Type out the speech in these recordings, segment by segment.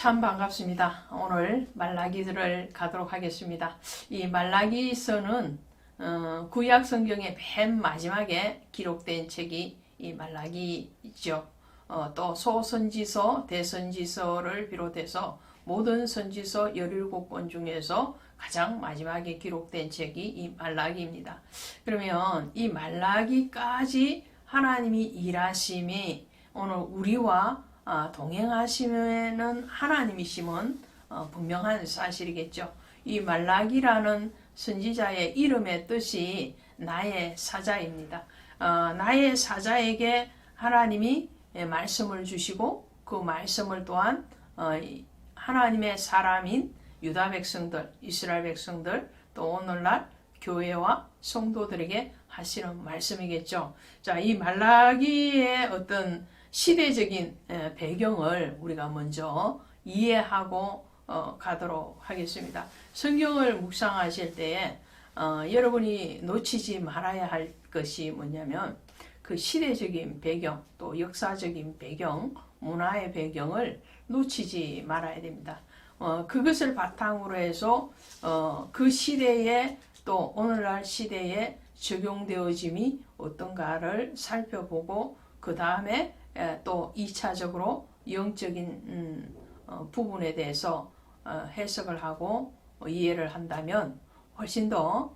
참 반갑습니다. 오늘 말라기들을 가도록 하겠습니다. 이 말라기서는 구약 성경의 맨 마지막에 기록된 책이 이 말라기죠. 또 소선지서, 대선지서를 비롯해서 모든 선지서 17권 중에서 가장 마지막에 기록된 책이 이 말라기입니다. 그러면 이 말라기까지 하나님이 일하심이 오늘 우리와 동행하시는 하나님이심은 분명한 사실이겠죠. 이 말라기라는 선지자의 이름의 뜻이 나의 사자입니다. 나의 사자에게 하나님이 말씀을 주시고 그 말씀을 또한 하나님의 사람인 유다 백성들, 이스라엘 백성들, 또 오늘날 교회와 성도들에게 하시는 말씀이겠죠. 자, 이 말라기의 어떤 시대적인 배경을 우리가 먼저 이해하고 가도록 하겠습니다. 성경을 묵상하실 때에 여러분이 놓치지 말아야 할 것이 뭐냐면 그 시대적인 배경, 또 역사적인 배경, 문화의 배경을 놓치지 말아야 됩니다. 그것을 바탕으로 해서 그 시대에 또 오늘날 시대에 적용되어짐이 어떤가를 살펴보고 그 다음에 또 2차적으로 영적인 부분에 대해서 해석을 하고 이해를 한다면 훨씬 더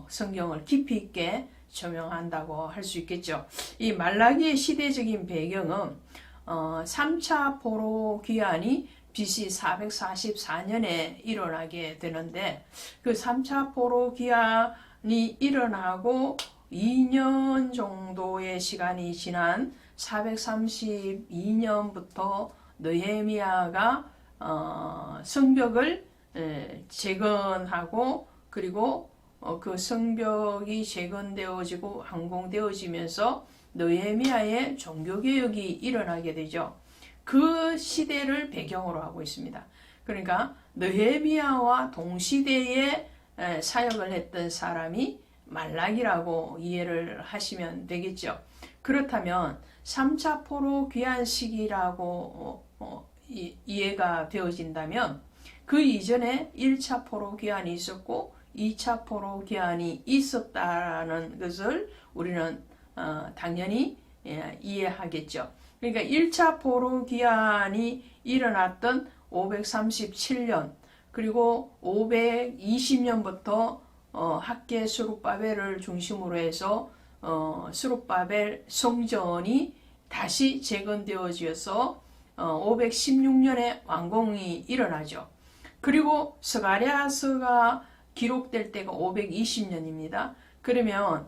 성경을 깊이 있게 적용한다고 할 수 있겠죠. 이 말라기의 시대적인 배경은 3차 포로 귀환이 BC 444년에 일어나게 되는데 그 3차 포로 귀환이 일어나고 2년 정도의 시간이 지난 432년부터 느헤미야가 성벽을 재건하고 그리고 그 성벽이 재건되어지고 완공되어지면서 느헤미야의 종교개혁이 일어나게 되죠. 그 시대를 배경으로 하고 있습니다. 그러니까 느헤미야와 동시대에 사역을 했던 사람이 말라기라고 이해를 하시면 되겠죠. 그렇다면 3차 포로 귀환 시기라고 이해가 되어진다면 그 이전에 1차 포로 귀환이 있었고 2차 포로 귀환이 있었다는 것을 우리는 당연히 이해하겠죠. 그러니까 1차 포로 귀환이 일어났던 537년 그리고 520년부터 학계 스룹바벨을 중심으로 해서 스룹바벨 성전이 다시 재건되어져서 516년에 완공이 일어나죠. 그리고 스가랴서가 기록될 때가 520년입니다. 그러면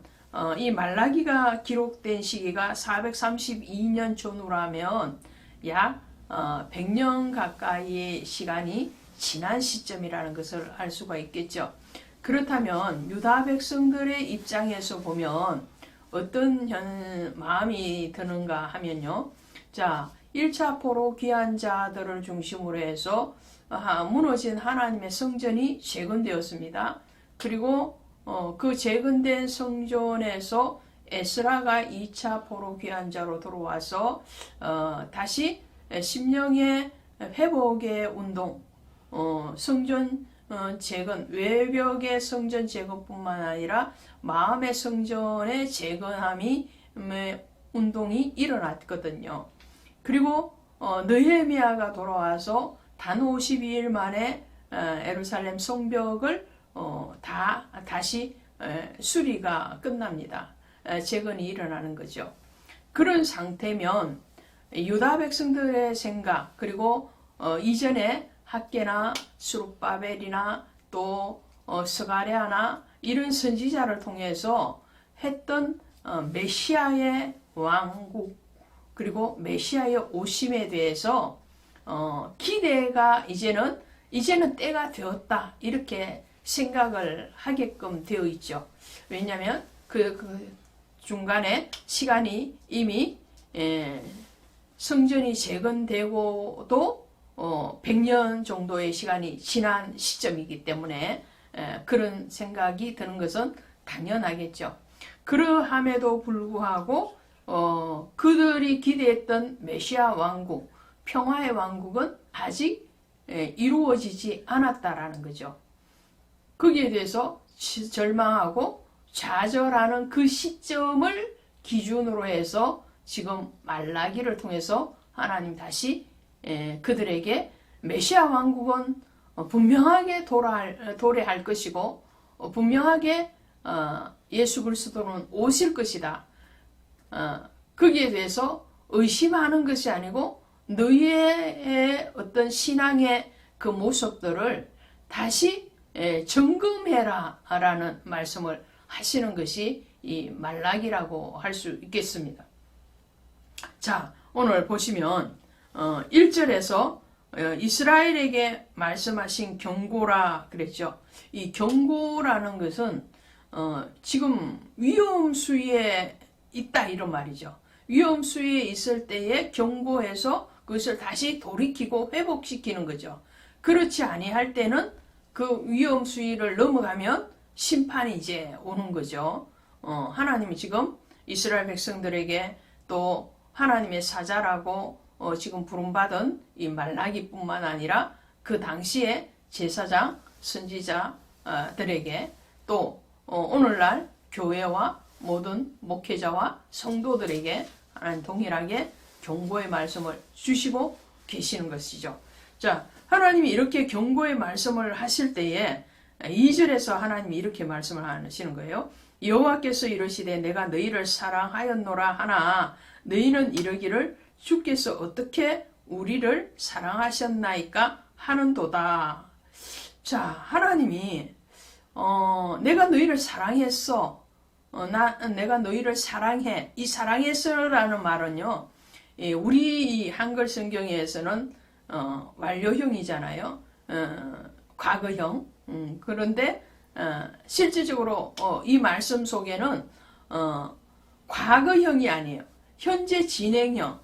이 말라기가 기록된 시기가 432년 전후로 하면 약 100년 가까이의 시간이 지난 시점이라는 것을 알 수가 있겠죠. 그렇다면 유다 백성들의 입장에서 보면 어떤 마음이 드는가 하면요. 자, 1차 포로 귀환 자들을 중심으로 해서 무너진 하나님의 성전이 재건되었습니다. 그리고 그 재건된 성전에서 에스라가 2차 포로 귀환자로 들어와서 다시 심령의 회복의 운동, 성전 재건, 외벽의 성전 재건뿐만 아니라 마음의 성전의 재건함이 운동이 일어났거든요. 그리고 느헤미야가 돌아와서 단 52일 만에 예루살렘 성벽을 다시 수리가 끝납니다. 재건이 일어나는 거죠. 그런 상태면 유다 백성들의 생각 그리고 이전에 학계나 스룹바벨이나 또 스가랴나 이런 선지자를 통해서 했던 메시아의 왕국 그리고 메시아의 오심에 대해서 기대가 이제는 때가 되었다 이렇게 생각을 하게끔 되어 있죠. 왜냐하면 그 중간에 시간이 이미 성전이 재건되고도 100년 정도의 시간이 지난 시점이기 때문에 그런 생각이 드는 것은 당연하겠죠. 그러함에도 불구하고 그들이 기대했던 메시아 왕국, 평화의 왕국은 아직 이루어지지 않았다라는 거죠. 거기에 대해서 절망하고 좌절하는 그 시점을 기준으로 해서 지금 말라기를 통해서 하나님 다시 그들에게 메시아 왕국은 분명하게 도래할 것이고 분명하게 예수 그리스도는 오실 것이다. 거기에 대해서 의심하는 것이 아니고 너희의 어떤 신앙의 그 모습들을 다시 점검해라 라는 말씀을 하시는 것이 이 말라기라고 할 수 있겠습니다. 자, 오늘 보시면 1절에서 이스라엘에게 말씀하신 경고라 그랬죠. 이 경고라는 것은 지금 위험 수위에 있다 이런 말이죠. 위험 수위에 있을 때에 경고해서 그것을 다시 돌이키고 회복시키는 거죠. 그렇지 아니할 때는 그 위험 수위를 넘어가면 심판이 이제 오는 거죠. 하나님이 지금 이스라엘 백성들에게 또 하나님의 사자라고 지금 부름받은 이 말라기뿐만 아니라 그 당시에 제사장, 선지자들에게 또 오늘날 교회와 모든 목회자와 성도들에게 하나님 동일하게 경고의 말씀을 주시고 계시는 것이죠. 자, 하나님이 이렇게 경고의 말씀을 하실 때에 2절에서 하나님이 이렇게 말씀을 하시는 거예요. 여호와께서 이르시되 내가 너희를 사랑하였노라 하나 너희는 이르기를 주께서 어떻게 우리를 사랑하셨나이까 하는도다. 자, 하나님이 내가 너희를 사랑했어. 내가 너희를 사랑해. 이 사랑했어라는 말은요. 우리 한글 성경에서는 완료형이잖아요. 과거형. 그런데 실질적으로 이 말씀 속에는 과거형이 아니에요. 현재 진행형.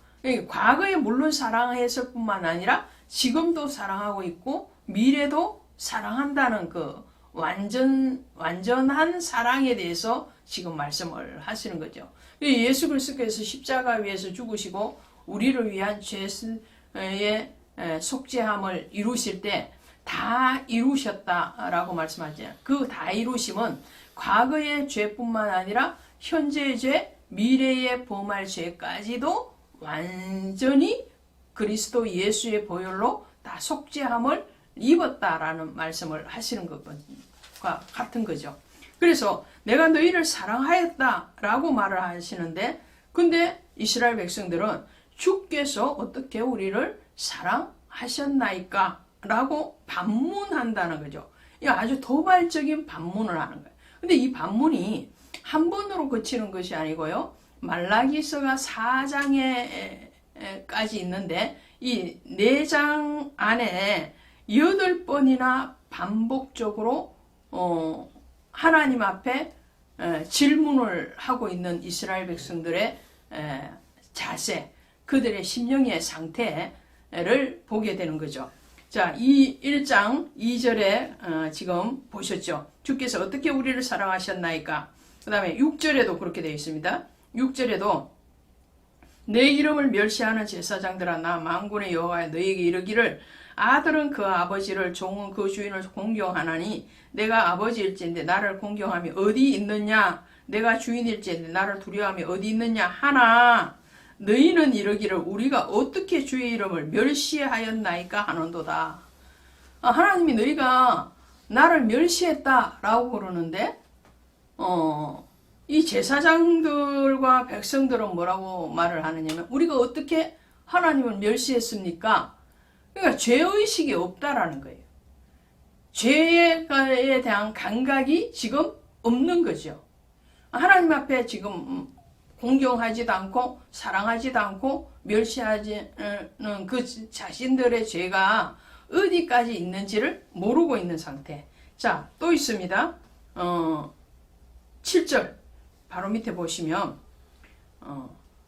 과거에 물론 사랑했을 뿐만 아니라 지금도 사랑하고 있고 미래도 사랑한다는 그 완전한 사랑에 대해서 지금 말씀을 하시는 거죠. 예수 그리스도께서 십자가 위에서 죽으시고 우리를 위한 죄의 속죄함을 이루실 때 다 이루셨다라고 말씀하죠. 그 다 이루심은 과거의 죄뿐만 아니라 현재의 죄, 미래의 범할 죄까지도 완전히 그리스도 예수의 보혈로 다 속죄함을 입었다라는 말씀을 하시는 것과 같은 거죠. 그래서 내가 너희를 사랑하였다라고 말을 하시는데 근데 이스라엘 백성들은 주께서 어떻게 우리를 사랑하셨나이까? 라고 반문한다는 거죠. 이 아주 도발적인 반문을 하는 거예요. 근데 이 반문이 한 번으로 그치는 것이 아니고요. 말라기서가 4장에까지 있는데 이 4장 안에 8번이나 반복적으로 하나님 앞에 질문을 하고 있는 이스라엘 백성들의 자세, 그들의 심령의 상태를 보게 되는 거죠. 자, 이 1장 2절에 지금 보셨죠. 주께서 어떻게 우리를 사랑하셨나이까. 그 다음에 6절에도 그렇게 되어 있습니다. 6절에도 내 이름을 멸시하는 제사장들아 나 만군의 여호와여 너희에게 이르기를 아들은 그 아버지를 종은 그 주인을 공경하나니 내가 아버지일진데 나를 공경함이 어디 있느냐 내가 주인일진데 나를 두려워함이 어디 있느냐 하나 너희는 이르기를 우리가 어떻게 주의 이름을 멸시하였나이까 하는도다. 하나님이 너희가 나를 멸시했다라고 그러는데 이 제사장들과 백성들은 뭐라고 말을 하느냐면 우리가 어떻게 하나님을 멸시했습니까? 그러니까 죄의식이 없다라는 거예요. 죄에 대한 감각이 지금 없는 거죠. 하나님 앞에 지금 공경하지도 않고 사랑하지도 않고 멸시하지는 그 자신들의 죄가 어디까지 있는지를 모르고 있는 상태. 자, 또 있습니다. 7절 바로 밑에 보시면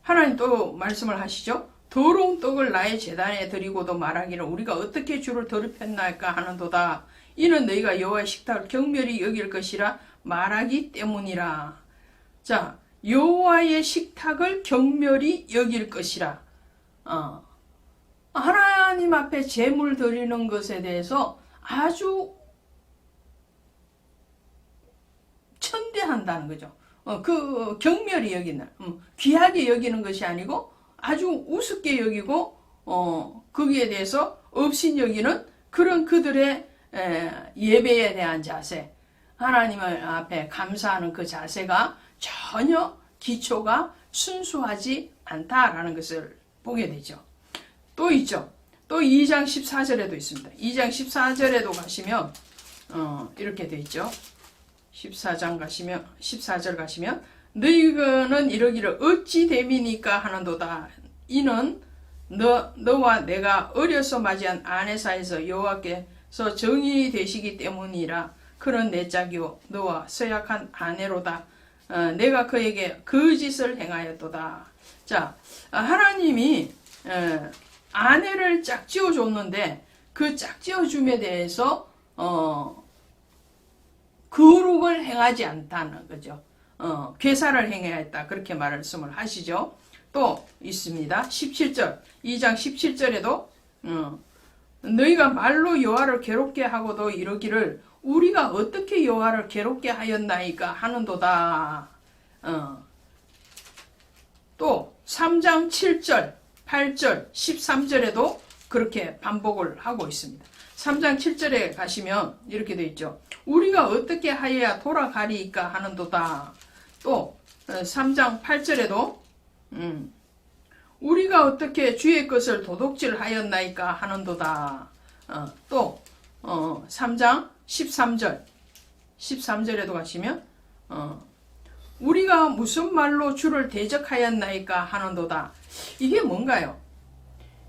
하나님 또 말씀을 하시죠. 더러운 떡을 나의 제단에 드리고도 말하기를 우리가 어떻게 주를 더럽혔나이까 하는도다. 이는 너희가 여호와의 식탁을 경멸히 여길 것이라 말하기 때문이라. 자, 여호와의 식탁을 경멸히 여길 것이라. 하나님 앞에 제물 드리는 것에 대해서 아주 천대한다는 거죠. 그 경멸히 여기는, 귀하게 여기는 것이 아니고 아주 우습게 여기고 거기에 대해서 업신여기는 그런 그들의 예배에 대한 자세, 하나님 앞에 감사하는 그 자세가 전혀 기초가 순수하지 않다라는 것을 보게 되죠. 또 있죠. 또 2장 14절에도 있습니다. 2장 14절에도 가시면 이렇게 돼 있죠. 14절 가시면 너희는 이러기를 어찌 됨이니까 하는도다. 이는 너와 내가 어려서 맞이한 아내 사이에서 여호와께서 정이 되시기 때문이라. 그런 내 짝이요 너와 서약한 아내로다. 내가 그에게 그 짓을 행하였도다. 자, 하나님이 아내를 짝지어 줬는데 그 짝지어 줌에 대해서 거룩을 행하지 않다는 거죠. 괴사를 행해야 했다. 그렇게 말씀을 하시죠. 또 있습니다. 17절, 2장 17절에도 너희가 말로 여호와를 괴롭게 하고도 이러기를 우리가 어떻게 여호와를 괴롭게 하였나이까 하는도다. 또 3장 7절, 8절, 13절에도 그렇게 반복을 하고 있습니다. 3장 7절에 가시면 이렇게 되어 있죠. 우리가 어떻게 하여야 돌아가리이까 하는도다. 또 3장 8절에도 우리가 어떻게 주의 것을 도둑질하였나이까 하는도다. 또 3장 13절에도 가시면 우리가 무슨 말로 주를 대적하였나이까 하는도다. 이게 뭔가요?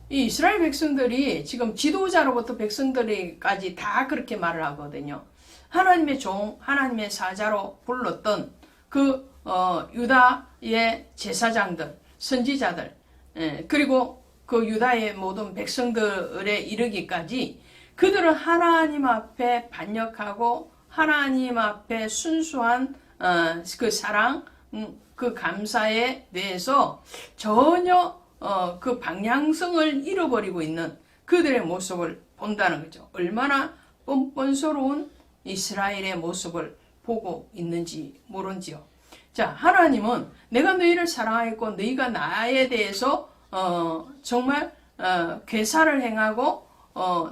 이 이스라엘 백성들이 지금 지도자로부터 백성들까지 다 그렇게 말을 하거든요. 하나님의 종, 하나님의 사자로 불렀던 그 유다의 제사장들, 선지자들, 그리고 그 유다의 모든 백성들에 이르기까지 그들은 하나님 앞에 반역하고 하나님 앞에 순수한 그 사랑, 그 감사에 대해서 전혀 그 방향성을 잃어버리고 있는 그들의 모습을 본다는 거죠. 얼마나 뻔뻔스러운 이스라엘의 모습을 보고 있는지 모른지요. 자, 하나님은 내가 너희를 사랑하였고 너희가 나에 대해서 정말 괴사를 행하고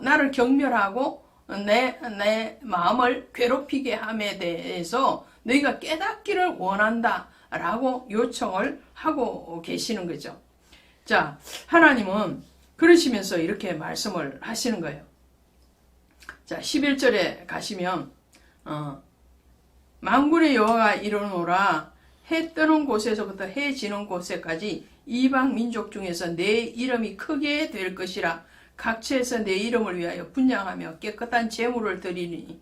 나를 경멸하고 내 마음을 괴롭히게 함에 대해서 너희가 깨닫기를 원한다 라고 요청을 하고 계시는 거죠. 자, 하나님은 그러시면서 이렇게 말씀을 하시는 거예요. 자, 11절에 가시면 만군의 여호와가 이르노라. 해 뜨는 곳에서부터 해 지는 곳에까지 이방 민족 중에서 내 이름이 크게 될 것이라. 각처에서 내 이름을 위하여 분향하며 깨끗한 제물을 드리니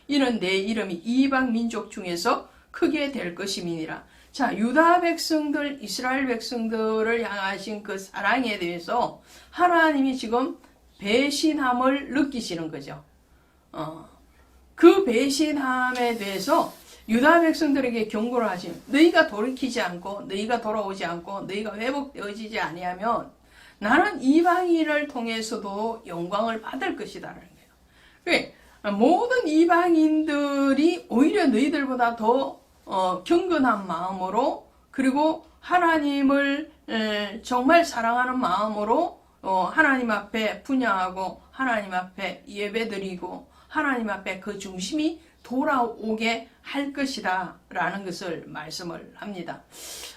이는 내 이름이 이방 민족 중에서 크게 될 것임이니라. 자, 유다 백성들, 이스라엘 백성들을 향하신 그 사랑에 대해서 하나님이 지금 배신함을 느끼시는 거죠. 그 배신함에 대해서 유다 백성들에게 경고를 하시면 너희가 돌이키지 않고 너희가 돌아오지 않고 너희가 회복되어지지 아니하면 나는 이방인을 통해서도 영광을 받을 것이다라는 거예요. 그러니까 모든 이방인들이 오히려 너희들보다 더 경건한 마음으로 그리고 하나님을 정말 사랑하는 마음으로 하나님 앞에 분향하고 하나님 앞에 예배드리고 하나님 앞에 그 중심이 돌아오게 할 것이다 라는 것을 말씀을 합니다.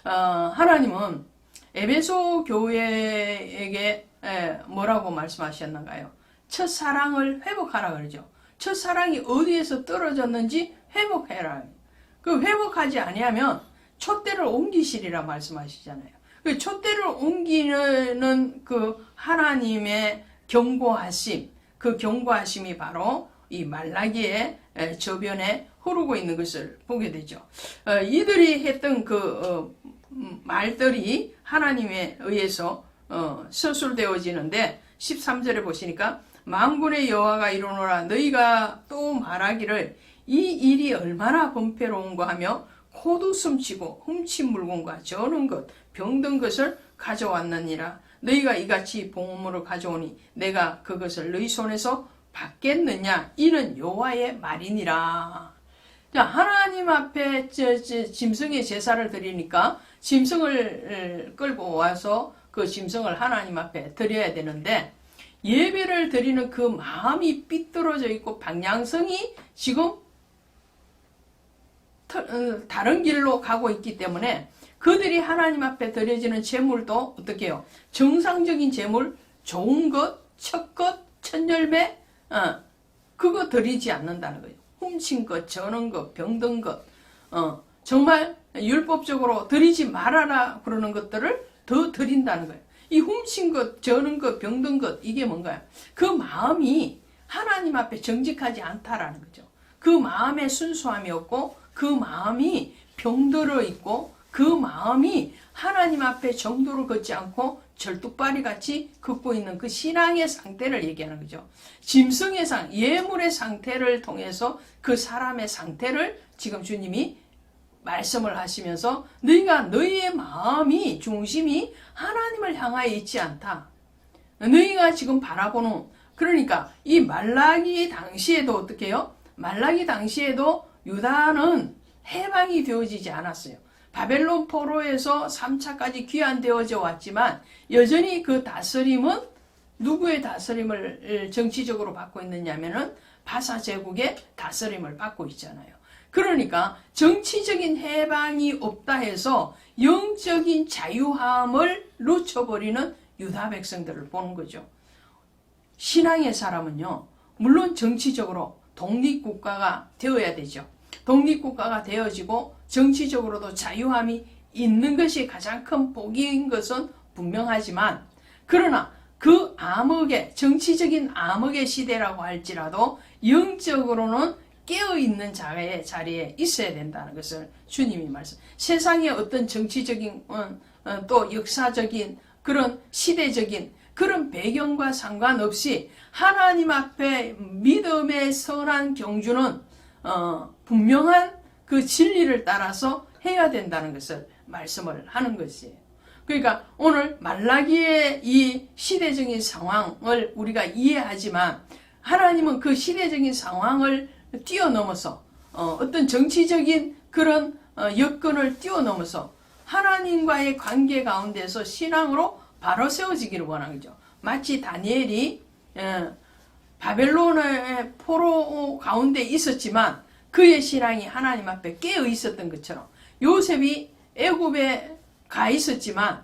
하나님은 에베소 교회에게 뭐라고 말씀하셨는가요? 첫사랑을 회복하라 그러죠. 첫사랑이 어디에서 떨어졌는지 회복해라. 그 회복하지 아니하면 촛대를 옮기시리라 말씀하시잖아요. 그 촛대를 옮기는 그 하나님의 경고하심, 그 경고하심이 바로 이 말라기의 저변에 흐르고 있는 것을 보게 되죠. 이들이 했던 그 말들이 하나님에 의해서 서술되어지는데 13절에 보시니까 만군의 여호와가 이르노라. 너희가 또 말하기를 이 일이 얼마나 범패로운가 하며 코두숨치고 훔친 물건과 저는 것 병든 것을 가져왔느니라. 너희가 이같이 봉헌물을 가져오니 내가 그것을 너희 손에서 받겠느냐. 이는 여호와의 말이니라. 자, 하나님 앞에 짐승의 제사를 드리니까 짐승을 끌고 와서 그 짐승을 하나님 앞에 드려야 되는데, 예배를 드리는 그 마음이 삐뚤어져 있고 방향성이 지금 다른 길로 가고 있기 때문에 그들이 하나님 앞에 드려지는 제물도 어떻게 해요? 정상적인 제물, 좋은 것, 첫 것, 첫 열매, 그거 드리지 않는다는 거예요. 훔친 것, 저는 것, 병든 것, 정말 율법적으로 드리지 말아라 그러는 것들을 더 드린다는 거예요. 이 훔친 것, 저는 것, 병든 것, 이게 뭔가요? 그 마음이 하나님 앞에 정직하지 않다라는 거죠. 그 마음에 순수함이 없고, 그 마음이 병들어 있고, 그 마음이 하나님 앞에 정도를 걷지 않고 절뚝발이 같이 걷고 있는 그 신앙의 상태를 얘기하는 거죠. 짐승의 예물의 상태를 통해서 그 사람의 상태를 지금 주님이 말씀을 하시면서 너희가 너희의 마음이 중심이 하나님을 향하여 있지 않다. 너희가 지금 바라보는, 그러니까 이 말라기 당시에도 어떻게 해요? 말라기 당시에도 유다는 해방이 되어지지 않았어요. 바벨론 포로에서 3차까지 귀환되어져 왔지만 여전히 그 다스림은 누구의 다스림을 정치적으로 받고 있느냐면은 바사 제국의 다스림을 받고 있잖아요. 그러니까 정치적인 해방이 없다 해서 영적인 자유함을 놓쳐버리는 유다 백성들을 보는 거죠. 신앙의 사람은요, 물론 정치적으로 독립국가가 되어야 되죠. 독립국가가 되어지고 정치적으로도 자유함이 있는 것이 가장 큰 복인 것은 분명하지만, 그러나 그 암흑의, 정치적인 암흑의 시대라고 할지라도 영적으로는 깨어있는 자리에 있어야 된다는 것을 주님이 말씀. 세상의 어떤 정치적인 또 역사적인 그런 시대적인 그런 배경과 상관없이 하나님 앞에 믿음의 선한 경주는 분명한 그 진리를 따라서 해야 된다는 것을 말씀을 하는 것이에요. 그러니까 오늘 말라기의 이 시대적인 상황을 우리가 이해하지만 하나님은 그 시대적인 상황을 뛰어넘어서 어떤 정치적인 그런 여건을 뛰어넘어서 하나님과의 관계 가운데서 신앙으로 바로 세워지기를 원하는 거죠. 마치 다니엘이 바벨론의 포로 가운데 있었지만 그의 신앙이 하나님 앞에 깨어 있었던 것처럼, 요셉이 애굽에 가 있었지만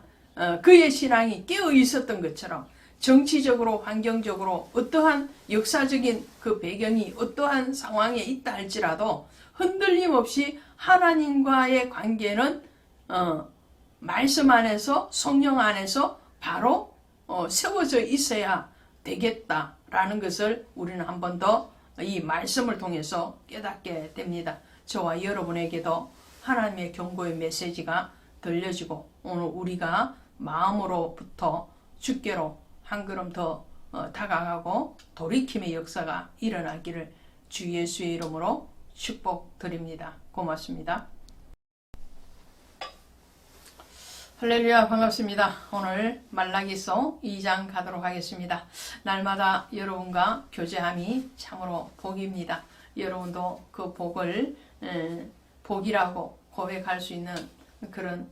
그의 신앙이 깨어 있었던 것처럼, 정치적으로 환경적으로 어떠한 역사적인 그 배경이 어떠한 상황에 있다 할지라도 흔들림 없이 하나님과의 관계는 말씀 안에서, 성령 안에서 바로 세워져 있어야 되겠다라는 것을 우리는 한 번 더 이 말씀을 통해서 깨닫게 됩니다. 저와 여러분에게도 하나님의 경고의 메시지가 들려지고 오늘 우리가 마음으로부터 주께로 한 걸음 더 다가가고 돌이킴의 역사가 일어나기를 주 예수의 이름으로 축복드립니다. 고맙습니다. 할렐루야, 반갑습니다. 오늘 말라기서 2장 가도록 하겠습니다. 날마다 여러분과 교제함이 참으로 복입니다. 여러분도 그 복을 복이라고 고백할 수 있는 그런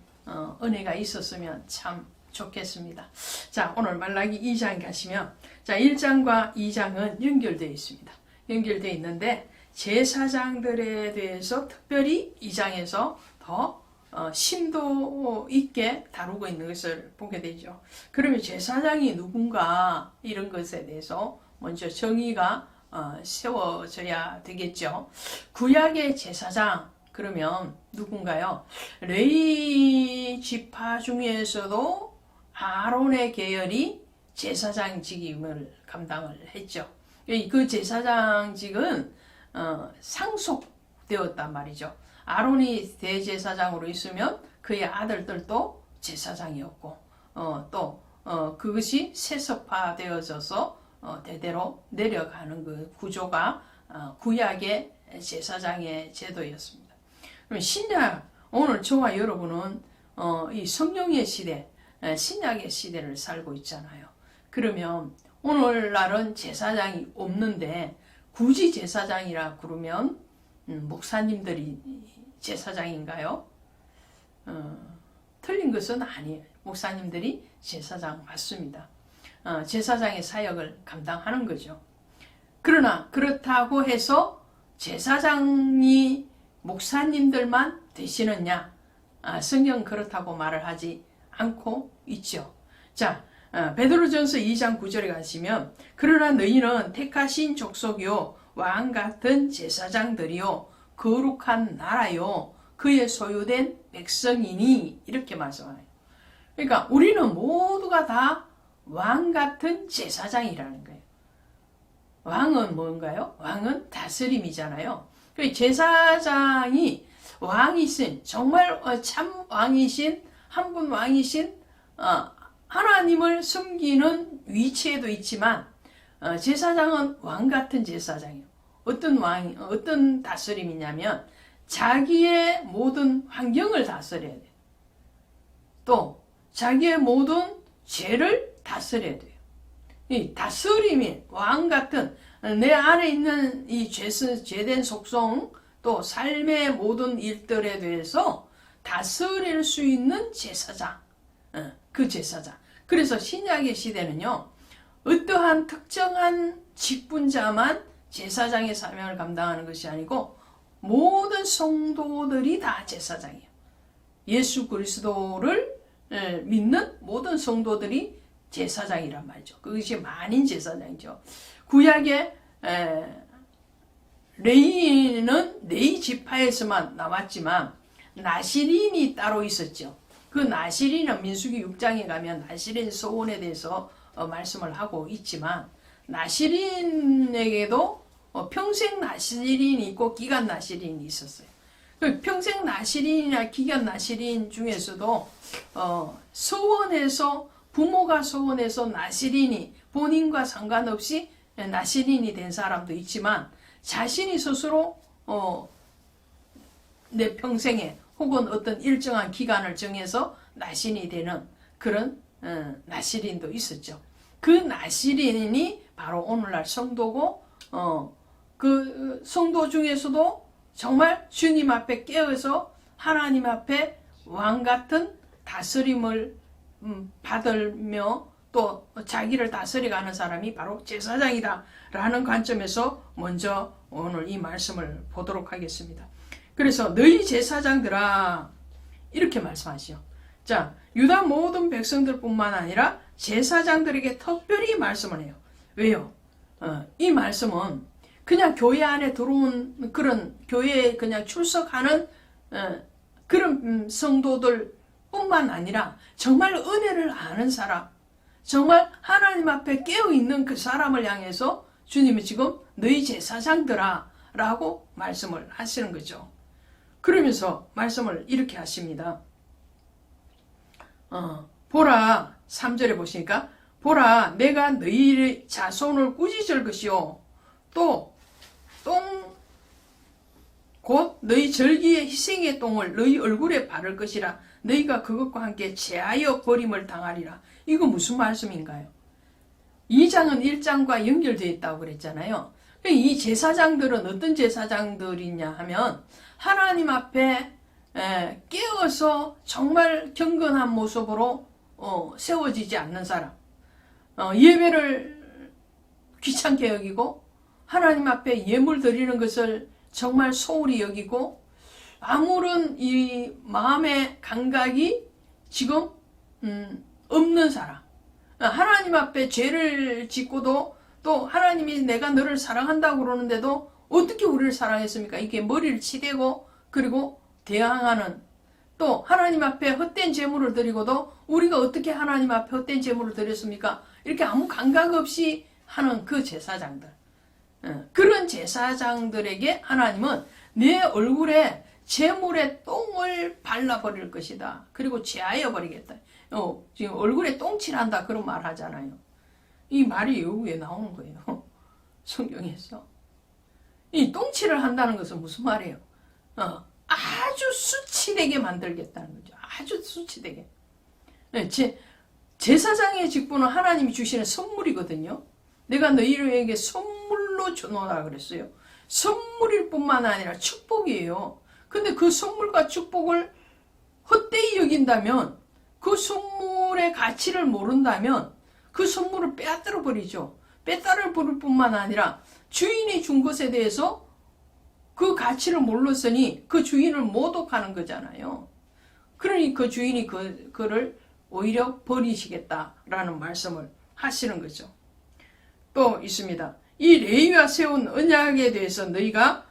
은혜가 있었으면 참 좋겠습니다. 자, 오늘 말라기 2장 가시면, 자, 1장과 2장은 연결되어 있습니다. 연결되어 있는데 제사장들에 대해서 특별히 2장에서 더 심도 있게 다루고 있는 것을 보게 되죠. 그러면 제사장이 누군가 이런 것에 대해서 먼저 정의가 세워져야 되겠죠. 구약의 제사장 그러면 누군가요? 레위 지파 중에서도 아론의 계열이 제사장직임을 감당을 했죠. 그 제사장직은 상속되었단 말이죠. 아론이 대제사장으로 있으면 그의 아들들도 제사장이었고 또 그것이 세습화되어져서 대대로 내려가는 그 구조가 구약의 제사장의 제도였습니다. 그럼 신약, 오늘 저와 여러분은 이 성령의 시대, 신약의 시대를 살고 있잖아요. 그러면 오늘날은 제사장이 없는데 굳이 제사장이라 그러면 목사님들이 제사장인가요? 틀린 것은 아니에요. 목사님들이 제사장 맞습니다. 제사장의 사역을 감당하는 거죠. 그러나 그렇다고 해서 제사장이 목사님들만 되시느냐? 성경은 그렇다고 말을 하지 않고 있죠. 자, 베드로전서 2장 9절에 가시면 그러나 너희는 택하신 족속이요 왕 같은 제사장들이요 거룩한 나라요 그의 소유된 백성이니 이렇게 말씀해요. 그러니까 우리는 모두가 다 왕 같은 제사장이라는 거예요. 왕은 뭔가요? 왕은 다스림이잖아요. 제사장이 왕이신, 정말 참 왕이신, 한 분 왕이신 하나님을 섬기는 위치에도 있지만 제사장은 왕 같은 제사장이에요. 어떤 다스림이냐면 자기의 모든 환경을 다스려야 돼요. 또 자기의 모든 죄를 다스려야 돼요. 이 다스림이 왕 같은 내 안에 있는 이 죄된 속성 또 삶의 모든 일들에 대해서 다스릴 수 있는 제사장, 그 제사장. 그래서 신약의 시대는요, 어떠한 특정한 직분자만 제사장의 사명을 감당하는 것이 아니고 모든 성도들이 다 제사장이에요. 예수 그리스도를 믿는 모든 성도들이 제사장이란 말이죠. 그것이 만인 제사장이죠. 구약의 레위인은 레위 지파에서만 나왔지만 나시린이 따로 있었죠. 그 나시린은 민수기 6장에 가면 나시린 소원에 대해서 말씀을 하고 있지만 나시린에게도 평생 나시린이 있고 기간 나시린이 있었어요. 평생 나시린이나 기간 나시린 중에서도 소원에서 부모가 소원해서 나시린이 본인과 상관없이 나시린이 된 사람도 있지만 자신이 스스로 내 평생에 혹은 어떤 일정한 기간을 정해서 나신이 되는 그런 나시린도 있었죠. 그 나시린이 바로 오늘날 성도고 그 성도 중에서도 정말 주님 앞에 깨어서 하나님 앞에 왕 같은 다스림을 받으며 또 자기를 다스려가는 사람이 바로 제사장이다 라는 관점에서 먼저 오늘 이 말씀을 보도록 하겠습니다. 그래서 너희 제사장들아 이렇게 말씀하시오. 자, 유다 모든 백성들 뿐만 아니라 제사장들에게 특별히 말씀을 해요. 왜요? 이 말씀은 그냥 교회 안에 들어온 그런 교회에 그냥 출석하는 그런 성도들 뿐만 아니라 정말 은혜를 아는 사람, 정말 하나님 앞에 깨어있는 그 사람을 향해서 주님이 지금 너희 제사장들아 라고 말씀을 하시는 거죠. 그러면서 말씀을 이렇게 하십니다. 보라 3절에 보시니까 보라 내가 너희의 자손을 꾸짖을 것이요 또 똥 곧 너희 절기의 희생의 똥을 너희 얼굴에 바를 것이라 너희가 그것과 함께 제하여 버림을 당하리라. 이거 무슨 말씀인가요? 2장은 1장과 연결되어 있다고 그랬잖아요. 이 제사장들은 어떤 제사장들이냐 하면 하나님 앞에 깨어서 정말 경건한 모습으로 세워지지 않는 사람, 예배를 귀찮게 여기고 하나님 앞에 예물 드리는 것을 정말 소홀히 여기고 아무런 이 마음의 감각이 지금 없는 사람, 하나님 앞에 죄를 짓고도 또 하나님이 내가 너를 사랑한다고 그러는데도 어떻게 우리를 사랑했습니까? 이렇게 머리를 치대고 그리고 대항하는, 또 하나님 앞에 헛된 제물을 드리고도 우리가 어떻게 하나님 앞에 헛된 제물을 드렸습니까? 이렇게 아무 감각 없이 하는 그 제사장들, 그런 제사장들에게 하나님은 내 얼굴에 제물의 똥을 발라버릴 것이다. 그리고 제하여 버리겠다. 지금 얼굴에 똥칠한다 그런 말 하잖아요. 이 말이 여기에 나오는 거예요. 성경에서. 이 똥칠을 한다는 것은 무슨 말이에요? 아주 아주 수치되게 만들겠다는 거죠. 아주 수치되게. 네, 제사장의 직분은 하나님이 주시는 선물이거든요. 내가 너희에게 선물로 주노라 그랬어요. 선물일 뿐만 아니라 축복이에요. 근데 그 선물과 축복을 헛되이 여긴다면, 그 선물의 가치를 모른다면 그 선물을 빼앗들어 버리죠. 빼앗들어 버릴 뿐만 아니라 주인이 준 것에 대해서 그 가치를 몰랐으니 그 주인을 모독하는 거잖아요. 그러니 그 주인이 그를 오히려 버리시겠다라는 말씀을 하시는 거죠. 또 있습니다. 이 레위가 세운 언약에 대해서 너희가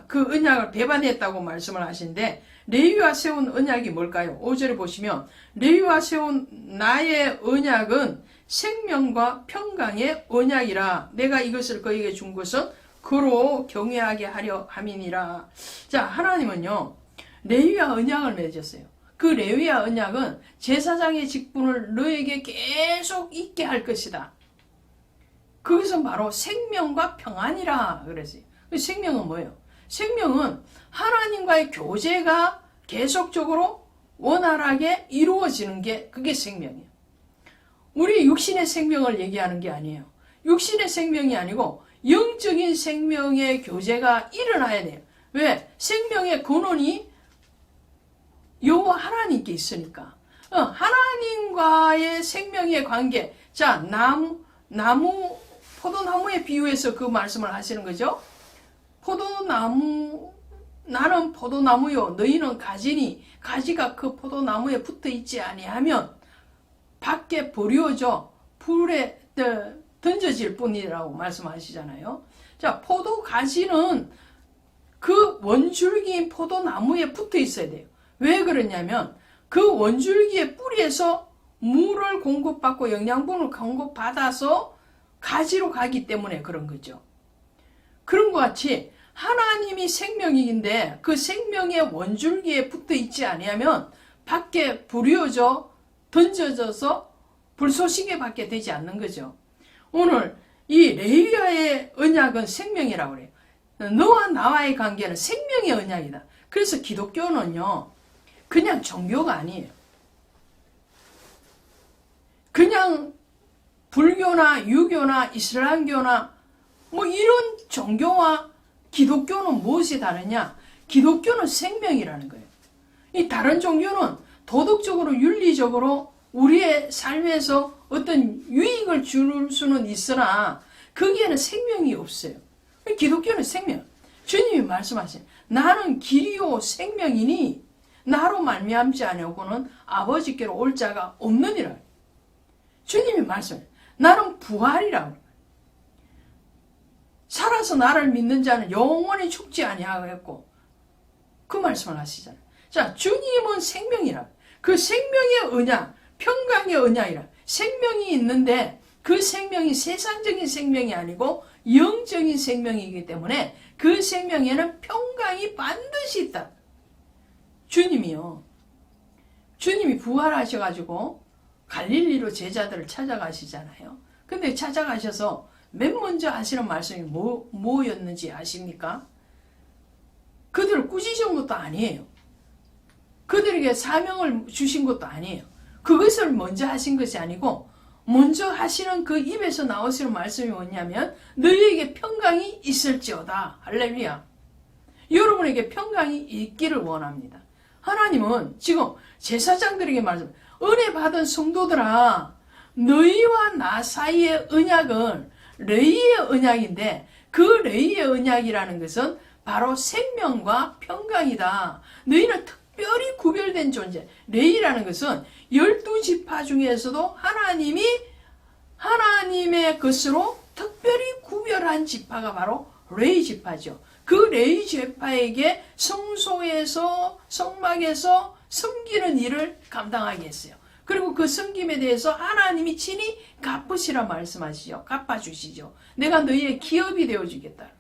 그 언약을 배반했다고 말씀을 하신데, 레위가 세운 언약이 뭘까요? 5절에 보시면 레위가 세운 나의 언약은 생명과 평강의 언약이라. 내가 이것을 그에게 준 것은 그로 경외하게 하려 함이니라. 자, 하나님은요 레위와 언약을 맺었어요. 그 레위와 언약은 제사장의 직분을 너에게 계속 있게 할 것이다. 그것은 바로 생명과 평안이라 그랬어요. 생명은 뭐예요? 생명은 하나님과의 교제가 계속적으로 원활하게 이루어지는 게 그게 생명이에요. 우리 육신의 생명을 얘기하는 게 아니에요. 육신의 생명이 아니고 영적인 생명의 교제가 일어나야 돼요. 왜? 생명의 근원이 여호와 하나님께 있으니까. 하나님과의 생명의 관계. 자, 포도나무에 비유해서 그 말씀을 하시는 거죠. 나는 포도나무요 너희는 가지니 가지가 그 포도나무에 붙어 있지 아니하면 밖에 버려져 불에 던져질 뿐이라고 말씀하시잖아요. 자, 포도 가지는 그 원줄기인 포도나무에 붙어 있어야 돼요. 왜 그러냐면 그 원줄기의 뿌리에서 물을 공급받고 영양분을 공급받아서 가지로 가기 때문에 그런 거죠. 그런 것 같이 하나님이 생명인데 그 생명의 원줄기에 붙어 있지 아니하면 밖에 버려져 던져져서 불쏘시개 받게 되지 않는 거죠. 오늘 이 레위와의 언약은 생명이라고 그래요. 너와 나와의 관계는 생명의 언약이다. 그래서 기독교는요 그냥 종교가 아니에요. 그냥 불교나 유교나 이슬람교나 뭐 이런 종교와 기독교는 무엇이 다르냐? 기독교는 생명이라는 거예요. 이 다른 종교는 도덕적으로 윤리적으로 우리의 삶에서 어떤 유익을 줄 수는 있으나 거기에는 생명이 없어요. 기독교는 생명. 주님이 말씀하신 나는 길이요 생명이니 나로 말미암지 아니하고는 아버지께로 올 자가 없느니라. 주님이 말씀해. 나는 부활이라고. 살아서 나를 믿는 자는 영원히 죽지 아니하겠고 그 말씀을 하시잖아요. 자, 주님은 생명이라. 그 생명의 언약, 평강의 언약이라. 생명이 있는데 그 생명이 세상적인 생명이 아니고 영적인 생명이기 때문에 그 생명에는 평강이 반드시 있다. 주님이 부활하셔가지고 갈릴리로 제자들을 찾아가시잖아요. 근데 찾아가셔서 맨 먼저 하시는 말씀이 뭐였는지 아십니까? 그들을 꾸짖은 것도 아니에요. 그들에게 사명을 주신 것도 아니에요. 그것을 먼저 하신 것이 아니고 먼저 하시는 그 입에서 나오시는 말씀이 뭐냐면 너희에게 평강이 있을지어다. 할렐루야. 여러분에게 평강이 있기를 원합니다. 하나님은 지금 제사장들에게 말씀, 은혜 받은 성도들아, 너희와 나 사이의 언약은 레위의 언약인데 그 레위의 언약이라는 것은 바로 생명과 평강이다. 너희는 특별히 구별된 존재. 레위라는 것은 12지파 중에서도 하나님의 것으로 특별히 구별한 지파가 바로 레위 지파죠. 그 레위 지파에게 성소에서 성막에서 섬기는 일을 감당하게 했어요. 그리고 그 섬김에 대해서 하나님이 친히 갚으시라 말씀하시죠. 갚아주시죠. 내가 너희의 기업이 되어주겠다.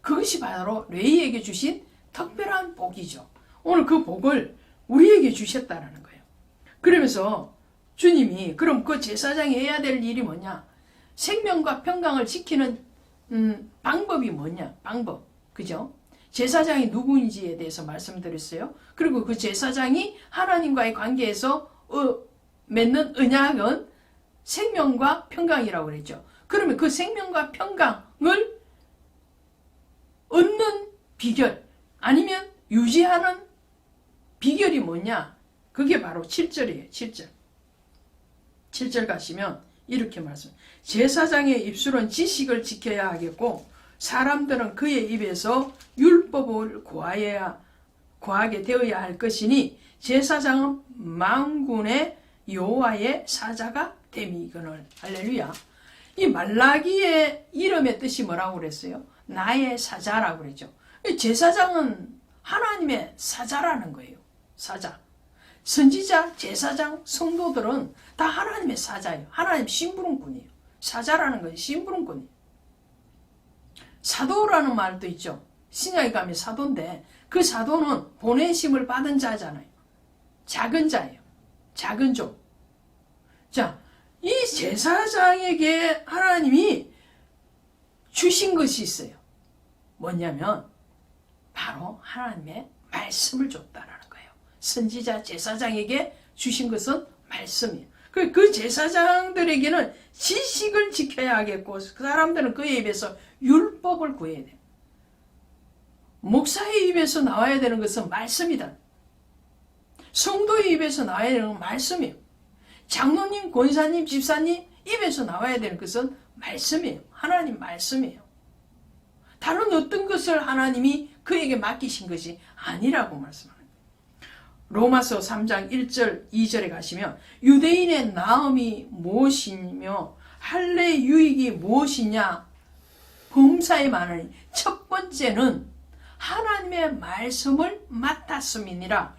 그것이 바로 레위에게 주신 특별한 복이죠. 오늘 그 복을 우리에게 주셨다는 거예요. 그러면서 주님이 그럼 그 제사장이 해야 될 일이 뭐냐? 생명과 평강을 지키는 방법이 뭐냐? 방법. 그죠? 제사장이 누구인지에 대해서 말씀드렸어요. 그리고 그 제사장이 하나님과의 관계에서 맺는 언약은 생명과 평강이라고 그랬죠. 그러면 그 생명과 평강을 얻는 비결 아니면 유지하는 비결이 뭐냐? 그게 바로 7절이에요. 7절. 7절 가시면 이렇게 말씀. 제사장의 입술은 지식을 지켜야 하겠고 사람들은 그의 입에서 율법을 구하게 되어야 할 것이니 제사장은 만군의 여호와의 사자가 됨이거늘. 할렐루야. 이 말라기의 이름의 뜻이 뭐라고 그랬어요? 나의 사자라고 그랬죠. 제사장은 하나님의 사자라는 거예요. 사자. 선지자, 제사장, 성도들은 다 하나님의 사자예요. 하나님 심부름꾼이에요. 사자라는 거예요. 심부름꾼이에요. 사도라는 말도 있죠. 신약에 가면 사도인데 그 사도는 보내심을 받은 자잖아요. 작은 자예요. 작은 종. 자, 이 제사장에게 하나님이 주신 것이 있어요. 뭐냐면 바로 하나님의 말씀을 줬다라는 거예요. 선지자 제사장에게 주신 것은 말씀이에요. 그 제사장들에게는 지식을 지켜야 하겠고 그 사람들은 그의 입에서 율법을 구해야 돼요. 목사의 입에서 나와야 되는 것은 말씀이다. 성도의 입에서 나와야 되는 건 말씀이에요. 장로님, 권사님, 집사님 입에서 나와야 되는 것은 말씀이에요. 하나님 말씀이에요. 다른 어떤 것을 하나님이 그에게 맡기신 것이 아니라고 말씀합니다. 로마서 3장 1절 2절에 가시면 유대인의 나음이 무엇이며 할례 유익이 무엇이냐 범사에 많으니 첫 번째는 하나님의 말씀을 맡았음이니라.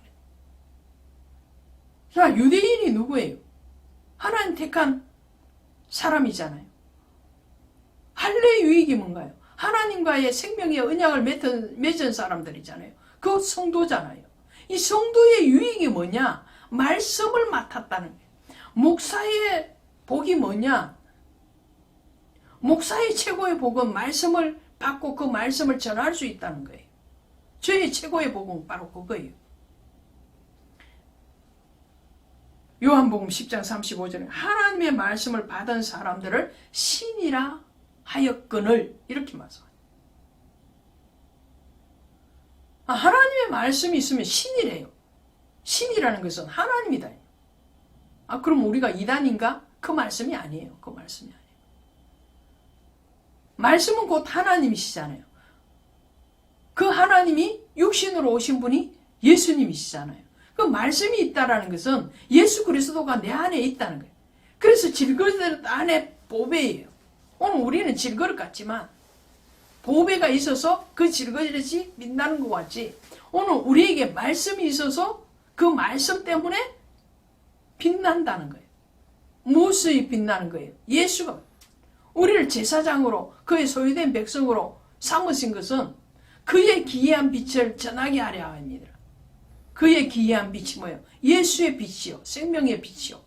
자, 유대인이 누구예요? 하나님 택한 사람이잖아요. 할례 유익이 뭔가요? 하나님과의 생명의 언약을 맺은 사람들이잖아요. 그 성도잖아요. 이 성도의 유익이 뭐냐? 말씀을 맡았다는 거예요. 목사의 복이 뭐냐? 목사의 최고의 복은 말씀을 받고 그 말씀을 전할 수 있다는 거예요. 저의 최고의 복은 바로 그거예요. 요한복음 10장 35절에 하나님의 말씀을 받은 사람들을 신이라 하였거늘 이렇게 말씀합니다. 하나님의 말씀이 있으면 신이래요. 신이라는 것은 하나님이다. 그럼 우리가 이단인가? 그 말씀이 아니에요. 그 말씀이 아니에요. 말씀은 곧 하나님이시잖아요. 그 하나님이 육신으로 오신 분이 예수님이시잖아요. 그 말씀이 있다라는 것은 예수 그리스도가 내 안에 있다는 거예요. 그래서 질그릇 안에 보배예요. 오늘 우리는 질그릇 같지만 보배가 있어서 그 질그릇이 빛나는 것 같지. 오늘 우리에게 말씀이 있어서 그 말씀 때문에 빛난다는 거예요. 무엇이 빛나는 거예요? 예수가 우리를 제사장으로 그의 소유된 백성으로 삼으신 것은 그의 기이한 빛을 전하게 하려 합니다. 그의 기이한 빛이 뭐예요? 예수의 빛이요. 생명의 빛이요.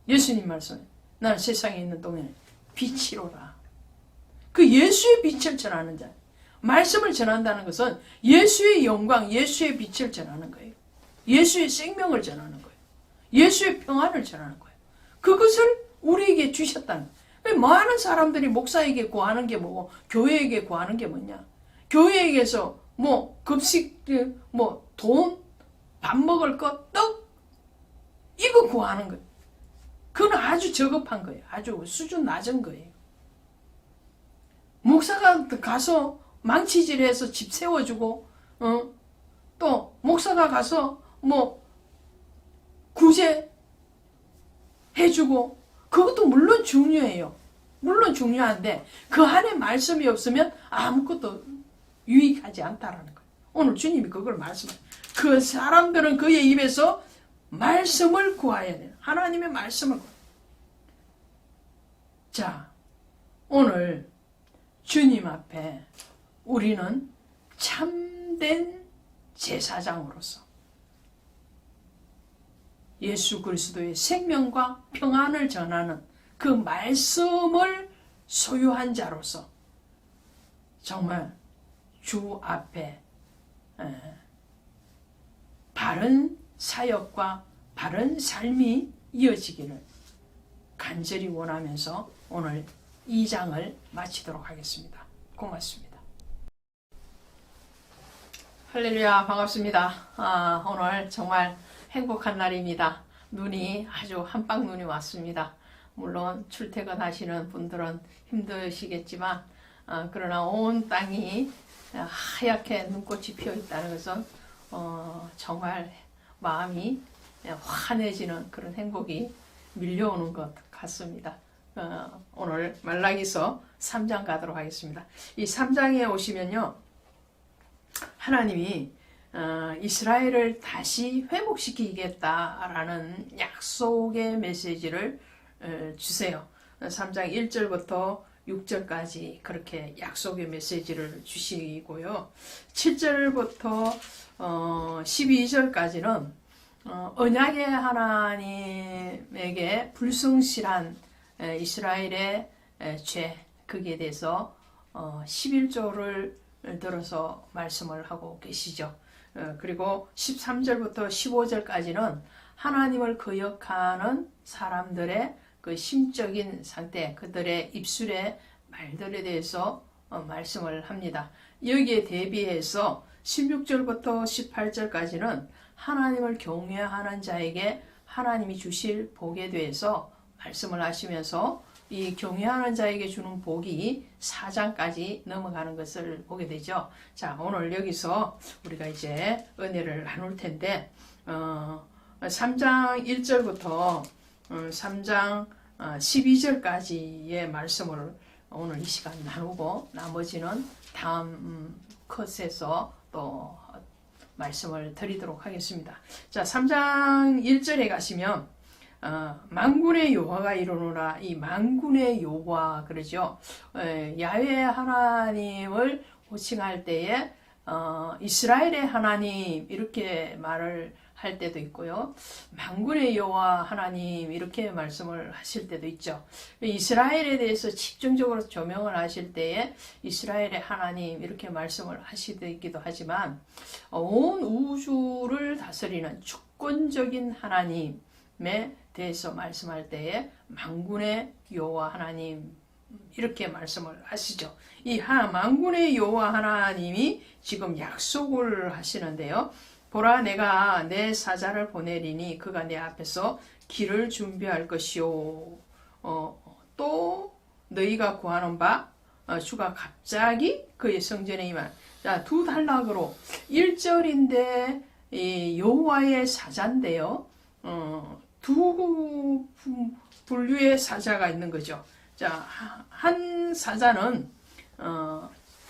예수님 말씀 나는 세상에 있는 동안에 빛이로라. 그 예수의 빛을 전하는 자. 말씀을 전한다는 것은 예수의 영광, 예수의 빛을 전하는 거예요. 예수의 생명을 전하는 거예요. 예수의 평안을 전하는 거예요. 그것을 우리에게 주셨다는 거예요. 많은 사람들이 목사에게 구하는 게 뭐고 교회에게 구하는 게 뭐냐. 교회에게서 급식, 돈, 밥 먹을 것, 떡 이거 구하는 거예요. 그건 아주 저급한 거예요. 아주 수준 낮은 거예요. 목사가 가서 망치질해서 집 세워주고 또 목사가 가서 구제 해주고 그것도 물론 중요해요. 물론 중요한데 그 안에 말씀이 없으면 아무것도 유익하지 않다라는 거예요. 오늘 주님이 그걸 말씀해요. 그 사람들은 그의 입에서 말씀을 구해야 돼요. 하나님의 말씀을 구해야 돼요. 자, 오늘 주님 앞에 우리는 참된 제사장으로서 예수 그리스도의 생명과 평안을 전하는 그 말씀을 소유한 자로서 정말 주 앞에 바른 사역과 바른 삶이 이어지기를 간절히 원하면서 오늘 2장을 마치도록 하겠습니다. 고맙습니다. 할렐루야, 반갑습니다. 오늘 정말 행복한 날입니다. 눈이 아주 한방 눈이 왔습니다. 물론 출퇴근하시는 분들은 힘드시겠지만 그러나 온 땅이 하얗게 눈꽃이 피어 있다는 것은 정말 마음이 환해지는 그런 행복이 밀려오는 것 같습니다. 오늘 말라기서 3장 가도록 하겠습니다. 이 3장에 오시면요, 하나님이 이스라엘을 다시 회복시키겠다라는 약속의 메시지를 주세요. 3장 1절부터 6절까지 그렇게 약속의 메시지를 주시고요. 7절부터 12절까지는 언약의 하나님에게 불성실한 이스라엘의 죄, 거기에 대해서 11조를 들어서 말씀을 하고 계시죠. 그리고 13절부터 15절까지는 하나님을 거역하는 사람들의 그 심적인 상태, 그들의 입술의 말들에 대해서 말씀을 합니다. 여기에 대비해서 16절부터 18절까지는 하나님을 경외하는 자에게 하나님이 주실 복에 대해서 말씀을 하시면서 이 경외하는 자에게 주는 복이 4장까지 넘어가는 것을 보게 되죠. 자, 오늘 여기서 우리가 이제 은혜를 나눌 텐데 3장 1절부터 3장 12절까지의 말씀을 오늘 이 시간 나누고 나머지는 다음 컷에서 또 말씀을 드리도록 하겠습니다. 자, 3장 1절에 가시면 만군의 여호와가 이르노라. 이 만군의 여호와 그러죠. 야훼 하나님을 호칭할 때에 이스라엘의 하나님 이렇게 말을 할 때도 있고요. 만군의 여호와 하나님 이렇게 말씀을 하실 때도 있죠. 이스라엘에 대해서 집중적으로 조명을 하실 때에 이스라엘의 하나님 이렇게 말씀을 하시기도 하지만 온 우주를 다스리는 주권적인 하나님에 대해서 말씀할 때에 만군의 여호와 하나님 이렇게 말씀을 하시죠. 이 만군의 여호와 하나님이 지금 약속을 하시는데요. 보라, 내가 내 사자를 보내리니 그가 내 앞에서 길을 준비할 것이요. 또 너희가 구하는 바 주가 갑자기 그의 성전에 임한. 자, 두 단락으로 1절인데 여호와의 사자인데요. 두 분류의 사자가 있는 거죠. 자, 한 사자는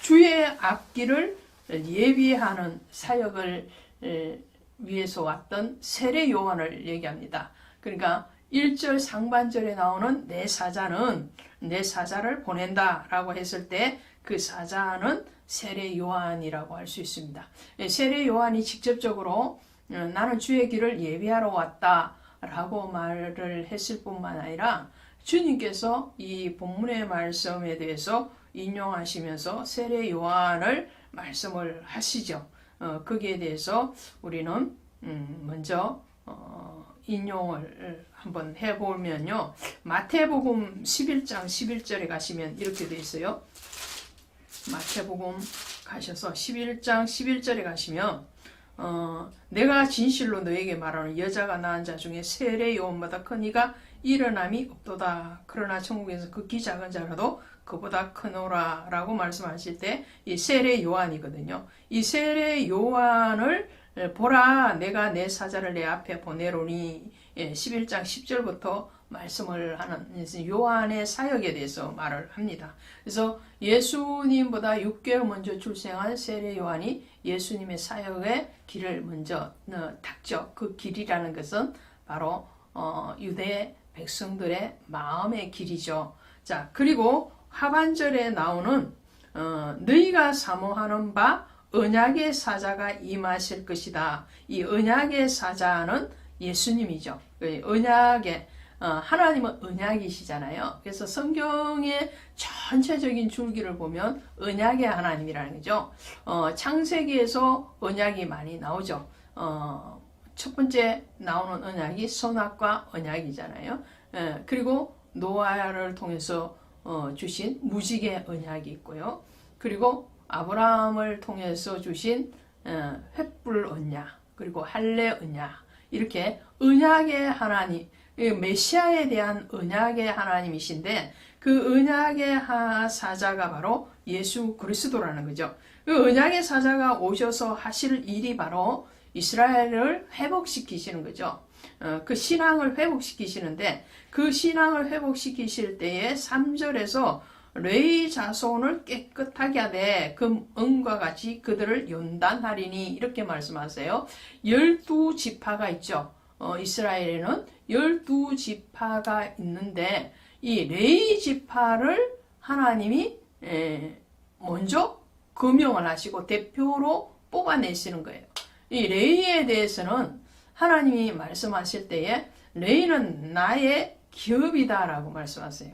주의 앞길을 예비하는 사역을 위해서 왔던 세례 요한을 얘기합니다. 그러니까 1절 상반절에 나오는 내 사자는 내 사자를 보낸다 라고 했을 때 그 사자는 세례 요한이라고 할 수 있습니다. 세례 요한이 직접적으로 나는 주의 길을 예비하러 왔다 라고 말을 했을 뿐만 아니라 주님께서 이 본문의 말씀에 대해서 인용하시면서 세례 요한을 말씀을 하시죠. 거기에 대해서 우리는 먼저 인용을 한번 해보면요. 마태복음 11장 11절에 가시면 이렇게 되어 있어요. 마태복음 가셔서 11장 11절에 가시면 내가 진실로 너에게 말하는 여자가 낳은 자 중에 세례 요한보다 큰 이가 일어남이 없도다. 그러나 천국에서 극히 작은 자라도 그보다 크노라 라고 말씀하실 때 이 세례 요한이거든요. 이 세례 요한을 보라, 내가 내 사자를 내 앞에 보내로니 11장 10절부터 말씀을 하는 요한의 사역에 대해서 말을 합니다. 그래서 예수님보다 6개월 먼저 출생한 세례 요한이 예수님의 사역의 길을 먼저 닦죠. 그 길이라는 것은 바로 유대 백성들의 마음의 길이죠. 자, 그리고 하반절에 나오는 너희가 사모하는 바 언약의 사자가 임하실 것이다. 이 언약의 사자는 예수님이죠. 언약의 하나님은 언약이시잖아요. 그래서 성경의 전체적인 줄기를 보면 언약의 하나님이라는 거죠. 창세기에서 언약이 많이 나오죠. 첫 번째 나오는 언약이 선악과 언약이잖아요. 그리고 노아를 통해서 주신 무지개 언약이 있고요. 그리고 아브라함을 통해서 주신 횃불 언약, 그리고 할례 언약, 이렇게 언약의 하나님, 메시아에 대한 언약의 하나님이신데 그 언약의 사자가 바로 예수 그리스도라는 거죠. 그 언약의 사자가 오셔서 하실 일이 바로 이스라엘을 회복시키시는 거죠. 그 신앙을 회복시키시는데 그 신앙을 회복시키실 때에 3절에서 레위 자손을 깨끗하게 하되 금은과 같이 그들을 연단하리니 이렇게 말씀하세요. 12지파가 있죠. 이스라엘에는 12지파가 있는데 이 레위 지파를 하나님이 먼저 금용을 하시고 대표로 뽑아내시는 거예요. 이 레위에 대해서는 하나님이 말씀하실 때에 레위는 나의 기업이다라고 말씀하세요.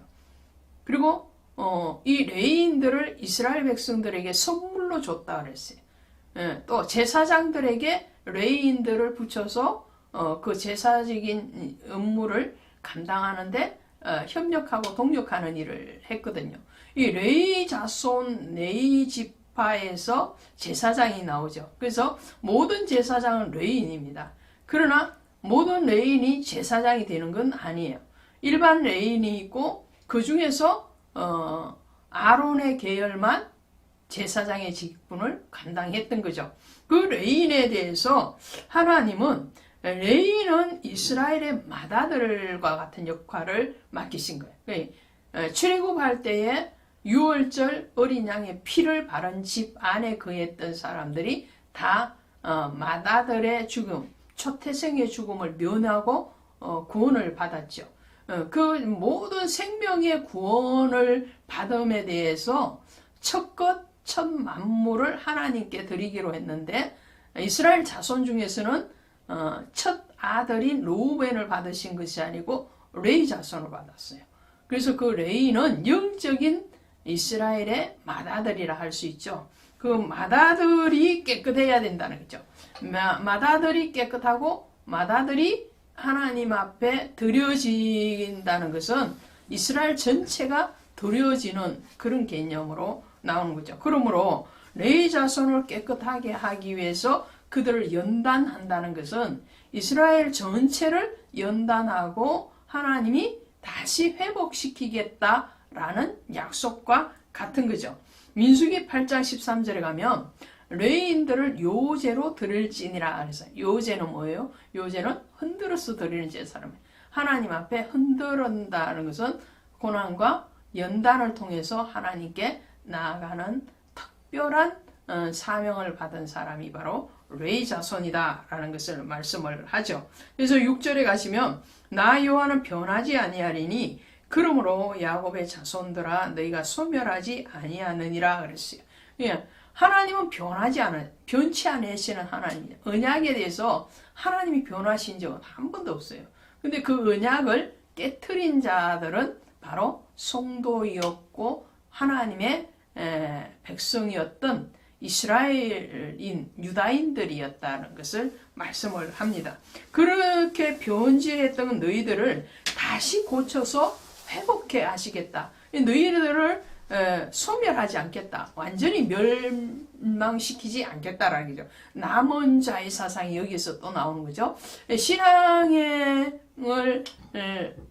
그리고 이 레위인들을 이스라엘 백성들에게 선물로 줬다 그랬어요. 또 제사장들에게 레위인들을 붙여서 그 제사적인 업무를 감당하는데 협력하고 동력하는 일을 했거든요. 이 레위 자손 레위 지파에서 제사장이 나오죠. 그래서 모든 제사장은 레위인입니다. 그러나 모든 레위인이 제사장이 되는 건 아니에요. 일반 레위인이 있고 그 중에서 아론의 계열만 제사장의 직분을 감당했던 거죠. 그 레위인에 대해서 하나님은 레위인은 이스라엘의 맏아들과 같은 역할을 맡기신 거예요. 출애굽할 때에 유월절 어린 양의 피를 바른 집 안에 거했던 사람들이 다 맏아들의 죽음, 초태생의 죽음을 면하고 구원을 받았죠. 그 모든 생명의 구원을 받음에 대해서 첫 만물을 하나님께 드리기로 했는데 이스라엘 자손 중에서는 첫 아들인 르우벤을 받으신 것이 아니고 레위 자손을 받았어요. 그래서 그 레위는 영적인 이스라엘의 맏아들이라 할 수 있죠. 그 맏아들이 깨끗해야 된다는 거죠. 맏아들이 깨끗하고 맏아들이 하나님 앞에 드려진다는 것은 이스라엘 전체가 드려지는 그런 개념으로 나오는 거죠. 그러므로 레위 자손을 깨끗하게 하기 위해서 그들을 연단한다는 것은 이스라엘 전체를 연단하고 하나님이 다시 회복시키겠다라는 약속과 같은 거죠. 민수기 8장 13절에 가면 레위인들을 요제로 드릴지니라 그래서 요제는 뭐예요? 요제는 흔들어서 드리는 제사람. 하나님 앞에 흔들은다는 것은 고난과 연단을 통해서 하나님께 나아가는 특별한 사명을 받은 사람이 바로 레위 자손이다라는 것을 말씀을 하죠. 그래서 6절에 가시면 나 여호와는 변하지 아니하리니 그러므로 야곱의 자손들아 너희가 소멸하지 아니하느니라 그랬어요. 예, 하나님은 변치 않으시는 하나님이에요. 언약에 대해서 하나님이 변하신 적은 한 번도 없어요. 근데 그 언약을 깨트린 자들은 바로 성도였고 하나님의 백성이었던 이스라엘인 유다인들이었다는 것을 말씀을 합니다. 그렇게 변질했던 너희들을 다시 고쳐서 회복해 하시겠다. 너희들을 소멸하지 않겠다. 완전히 멸망시키지 않겠다라는 거죠. 남은 자의 사상이 여기서 또 나오는 거죠. 신앙을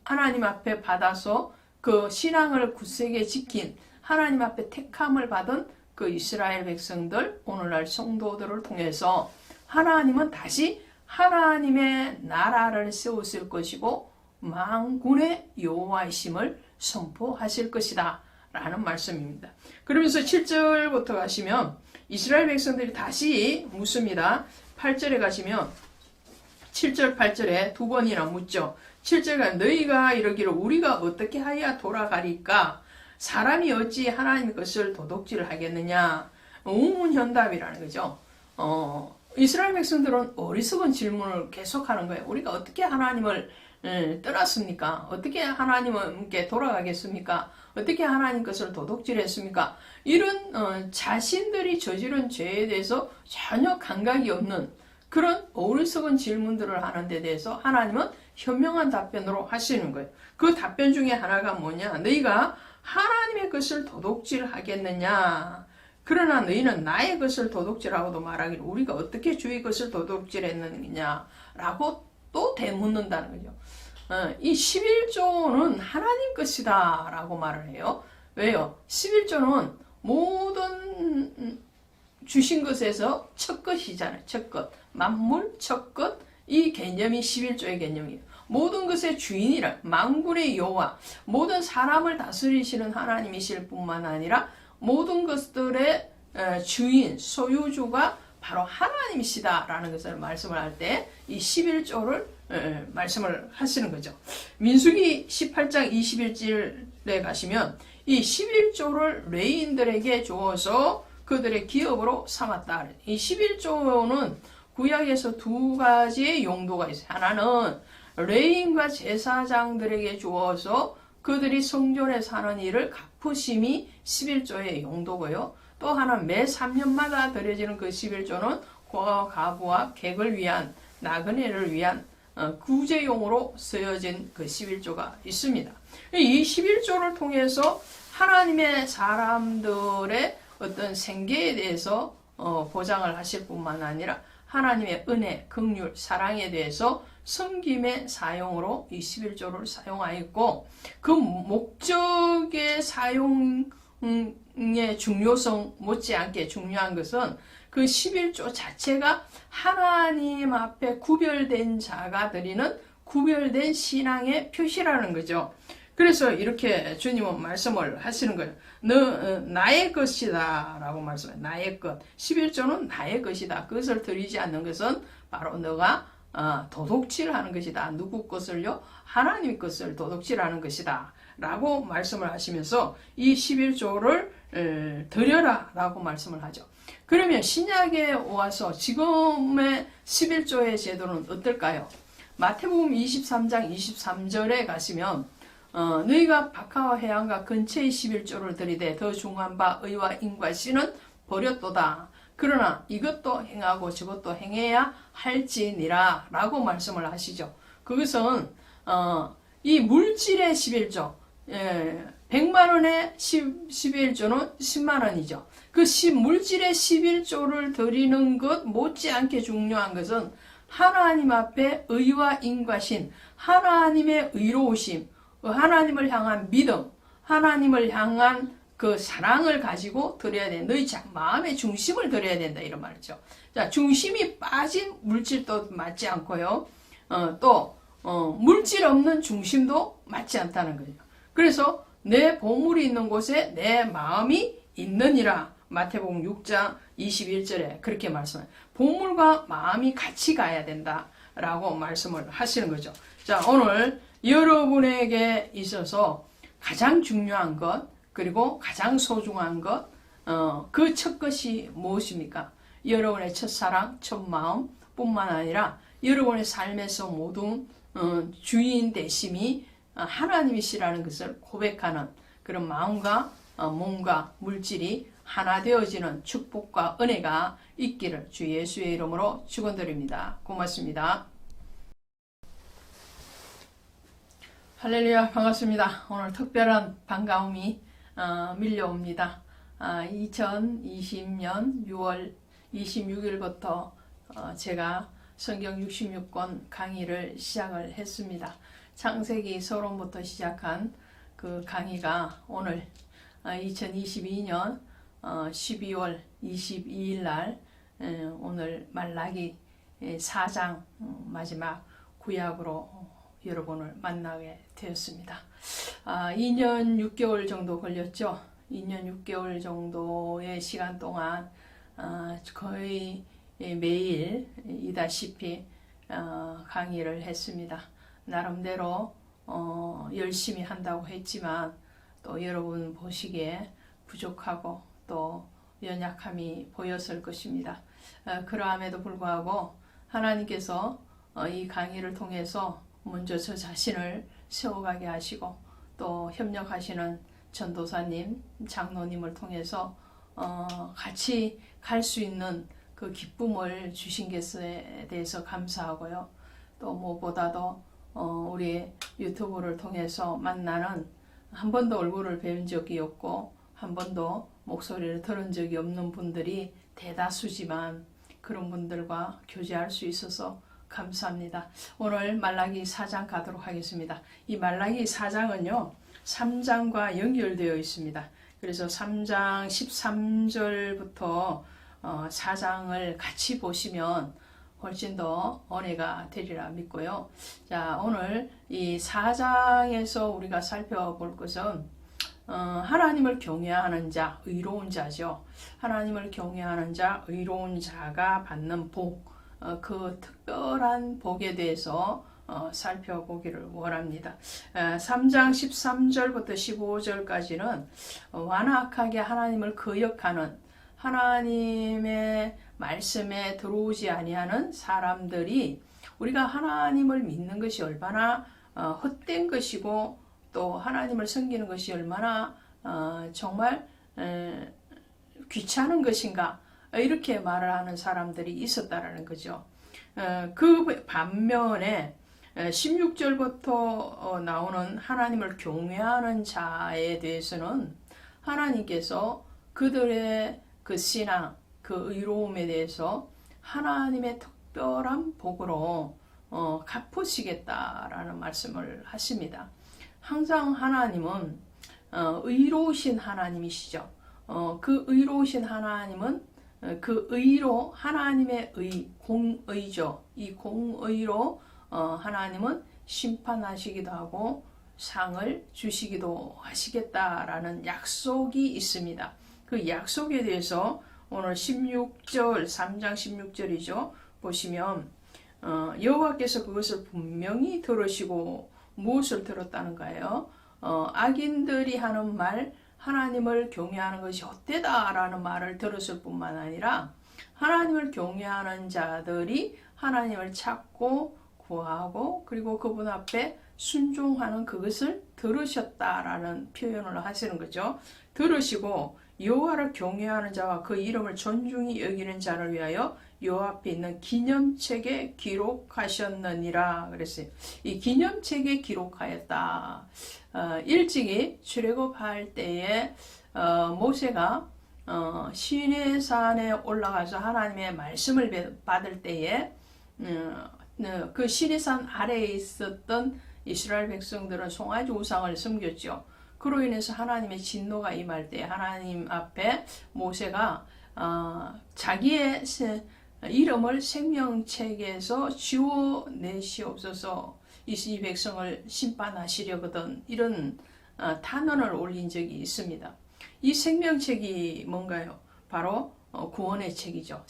하나님 앞에 받아서 그 신앙을 굳세게 지킨 하나님 앞에 택함을 받은 그 이스라엘 백성들, 오늘날 성도들을 통해서 하나님은 다시 하나님의 나라를 세우실 것이고 만군의 여호와이심을 선포하실 것이다 라는 말씀입니다. 그러면서 7절부터 가시면 이스라엘 백성들이 다시 묻습니다. 8절에 가시면 7절 8절에 두 번이나 묻죠. 7절에 너희가 이러기를 우리가 어떻게 하여야 돌아가리까? 사람이 어찌 하나님의 것을 도둑질을 하겠느냐? 우문현답이라는 거죠. 이스라엘 백성들은 어리석은 질문을 계속하는 거예요. 우리가 어떻게 하나님을 떠났습니까? 어떻게 하나님께 돌아가겠습니까? 어떻게 하나님 것을 도둑질했습니까? 이런 자신들이 저지른 죄에 대해서 전혀 감각이 없는 그런 어리석은 질문들을 하는 데 대해서 하나님은 현명한 답변으로 하시는 거예요. 그 답변 중에 하나가 뭐냐? 너희가 하나님의 것을 도둑질하겠느냐? 그러나 너희는 나의 것을 도둑질하고도 말하기를 우리가 어떻게 주의 것을 도둑질했느냐라고 또 되묻는다는 거죠. 이 11조는 하나님 것이다 라고 말을 해요. 왜요? 11조는 모든 주신 것에서 첫 것이잖아요. 첫 것. 만물, 첫 것. 이 개념이 11조의 개념이에요. 모든 것의 주인이라 만군의 여호와, 모든 사람을 다스리시는 하나님이실 뿐만 아니라 모든 것들의 주인, 소유주가 바로 하나님이시다라는 것을 말씀을 할 때 이 11조를 말씀을 하시는 거죠. 민수기 18장 21절에 가시면 이 11조를 레위인들에게 주어서 그들의 기업으로 삼았다. 이 11조는 구약에서 두 가지의 용도가 있어요. 하나는 레위인과 제사장들에게 주어서 그들이 성전에 사는 일을 갚으심이 11조의 용도고요. 또 하나는 매 3년마다 드려지는 그 11조는 과부와 객을 위한 나그네를 위한 구제용으로 쓰여진 그 11조가 있습니다. 이 11조를 통해서 하나님의 사람들의 어떤 생계에 대해서 보장을 하실 뿐만 아니라 하나님의 은혜, 긍휼, 사랑에 대해서 섬김의 사용으로 이 11조를 사용하였고 그 목적의 사용의 중요성 못지않게 중요한 것은 그 11조 자체가 하나님 앞에 구별된 자가 드리는 구별된 신앙의 표시라는 거죠. 그래서 이렇게 주님은 말씀을 하시는 거예요. 너 나의 것이다 라고 말씀해요. 나의 것. 11조는 나의 것이다. 그것을 드리지 않는 것은 바로 너가 도둑질하는 것이다. 누구 것을요? 하나님 것을 도둑질하는 것이다. 라고 말씀을 하시면서 이 11조를 드려라 라고 말씀을 하죠. 그러면 신약에 와서 지금의 11조의 제도는 어떨까요? 마태복음 23장 23절에 가시면 너희가 박하와 해안과 근처의 11조를 드리되 더 중한 바 의와 인과신은 버렸도다. 그러나 이것도 행하고 저것도 행해야 할지니라 라고 말씀을 하시죠. 그것은 이 물질의 11조 100만원의 11조는 10만원이죠. 그 물질의 11조를 드리는 것 못지않게 중요한 것은 하나님 앞에 의와 인과신, 하나님의 의로우심, 하나님을 향한 믿음, 하나님을 향한 그 사랑을 가지고 드려야 된다. 너희 마음의 중심을 드려야 된다. 이런 말이죠. 자, 중심이 빠진 물질도 맞지 않고요. 물질 없는 중심도 맞지 않다는 거죠. 그래서 내 보물이 있는 곳에 내 마음이 있느니라. 마태복음 6장 21절에 그렇게 말씀해요. 보물과 마음이 같이 가야 된다라고 말씀을 하시는 거죠. 자, 오늘 여러분에게 있어서 가장 중요한 것, 그리고 가장 소중한 것, 그 첫 것이 무엇입니까? 여러분의 첫사랑, 첫마음 뿐만 아니라 여러분의 삶에서 모든 주인 되심이 하나님이시라는 것을 고백하는 그런 마음과 몸과 물질이 하나 되어지는 축복과 은혜가 있기를 주 예수의 이름으로 축원드립니다. 고맙습니다. 할렐루야, 반갑습니다. 오늘 특별한 반가움이 밀려옵니다. 2020년 6월 26일부터 제가 성경 66권 강의를 시작을 했습니다. 창세기 서론부터 시작한 그 강의가 오늘 2022년 12월 22일 날 오늘 말라기 4장 마지막 구약으로 여러분을 만나게 되었습니다. 2년 6개월 정도 걸렸죠. 2년 6개월 정도의 시간 동안 거의 매일이다시피 강의를 했습니다. 나름대로 열심히 한다고 했지만 또 여러분 보시기에 부족하고 또 연약함이 보였을 것입니다. 그러함에도 불구하고 하나님께서 이 강의를 통해서 먼저 저 자신을 세워가게 하시고 또 협력하시는 전도사님, 장로님을 통해서 같이 갈 수 있는 그 기쁨을 주신 것에 대해서 감사하고요. 또 무엇보다도 우리 유튜브를 통해서 만나는 한 번도 얼굴을 뵌 적이 없고 한 번도 목소리를 들은 적이 없는 분들이 대다수지만 그런 분들과 교제할 수 있어서 감사합니다. 오늘 말라기 4장 가도록 하겠습니다. 이 말라기 4장은요 3장과 연결되어 있습니다. 그래서 3장 13절부터 4장을 같이 보시면 훨씬 더 은혜가 되리라 믿고요. 자, 오늘 이 4장에서 우리가 살펴볼 것은 하나님을 경외하는 자, 의로운 자죠. 하나님을 경외하는 자, 의로운 자가 받는 복, 그 특별한 복에 대해서 살펴보기를 원합니다. 3장 13절부터 15절까지는 완악하게 하나님을 거역하는 하나님의 말씀에 들어오지 아니하는 사람들이 우리가 하나님을 믿는 것이 얼마나 헛된 것이고 또 하나님을 섬기는 것이 얼마나 정말 귀찮은 것인가 이렇게 말을 하는 사람들이 있었다라는 거죠. 그 반면에 16절부터 나오는 하나님을 경외하는 자에 대해서는 하나님께서 그들의 그 신앙, 그 의로움에 대해서 하나님의 특별한 복으로 갚으시겠다라는 말씀을 하십니다. 항상 하나님은 의로우신 하나님이시죠. 그 의로우신 하나님은 그 의로 하나님의 공의죠. 이 공의로 하나님은 심판하시기도 하고 상을 주시기도 하시겠다라는 약속이 있습니다. 그 약속에 대해서 오늘 16절, 3장 16절이죠. 보시면 여호와께서 그것을 분명히 들으시고 무엇을 들었다는가요? 악인들이 하는 말, 하나님을 경외하는 것이 헛되다라는 말을 들었을 뿐만 아니라 하나님을 경외하는 자들이 하나님을 찾고 구하고 그리고 그분 앞에 순종하는 그것을 들으셨다라는 표현을 하시는 거죠. 들으시고 여호와를 경외하는 자와 그 이름을 존중히 여기는 자를 위하여 여호와 앞에 있는 기념책에 기록하셨느니라 그랬어요. 이 기념책에 기록하였다. 일찍이 출애굽할 때에 모세가 시내산에 올라가서 하나님의 말씀을 받을 때에 그 시내산 아래에 있었던 이스라엘 백성들은 송아지 우상을 섬겼죠. 그로 인해서 하나님의 진노가 임할 때 하나님 앞에 모세가 자기의 이름을 생명책에서 지워내시옵소서 이 백성을 심판하시려거든 이런 탄원을 올린 적이 있습니다. 이 생명책이 뭔가요? 바로 구원의 책이죠.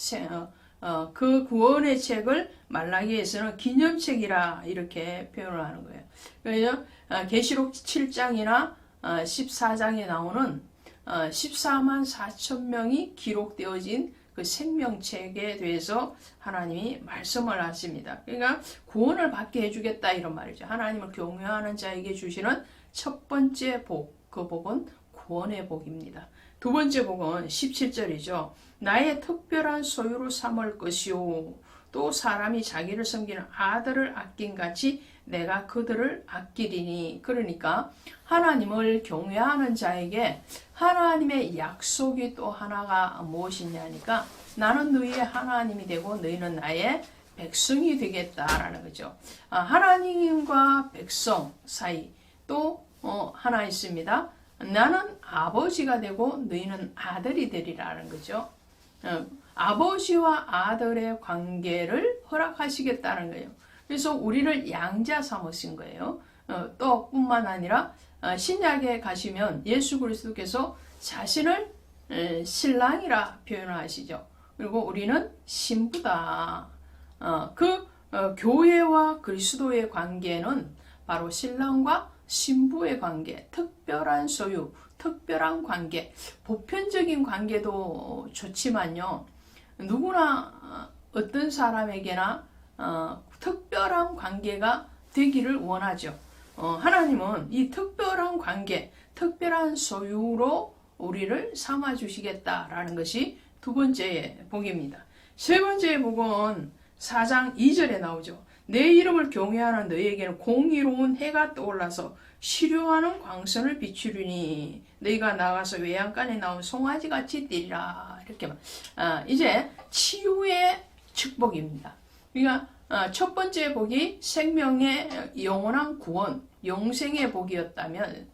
그 구원의 책을 말라기에서는 기념책이라 이렇게 표현을 하는 거예요. 그래서 계시록 7장이나 14장에 나오는 14만 4천 명이 기록되어진 그 생명책에 대해서 하나님이 말씀을 하십니다. 그러니까 구원을 받게 해주겠다 이런 말이죠. 하나님을 경외하는 자에게 주시는 첫 번째 복, 그 복은 구원의 복입니다. 두 번째 복은 17절이죠. 나의 특별한 소유로 삼을 것이요 또 사람이 자기를 섬기는 아들을 아낀 같이 내가 그들을 아끼리니. 그러니까 하나님을 경외하는 자에게 하나님의 약속이 또 하나가 무엇이냐니까 나는 너희의 하나님이 되고 너희는 나의 백성이 되겠다라는 거죠. 하나님과 백성 사이 또 하나 있습니다. 나는 아버지가 되고 너희는 아들이 되리라는 거죠. 아버지와 아들의 관계를 허락하시겠다는 거예요. 그래서 우리를 양자 삼으신 거예요. 또 뿐만 아니라 신약에 가시면 예수 그리스도께서 자신을 신랑이라 표현하시죠. 그리고 우리는 신부다. 교회와 그리스도의 관계는 바로 신랑과 신부의 관계, 특별한 소유, 특별한 관계, 보편적인 관계도 좋지만요. 누구나 어떤 사람에게나 특별한 관계가 되기를 원하죠. 하나님은 이 특별한 관계, 특별한 소유로 우리를 삼아 주시겠다라는 것이 두 번째의 복입니다. 세 번째의 복은 4장 2절에 나오죠. 내 이름을 경외하는 너희에게는 공의로운 해가 떠올라서 시료하는 광선을 비추리니 너희가 나가서 외양간에 나온 송아지같이 뛰리라. 이렇게 이제 치유의 축복입니다. 그러니까 첫 번째 복이 생명의 영원한 구원, 영생의 복이었다면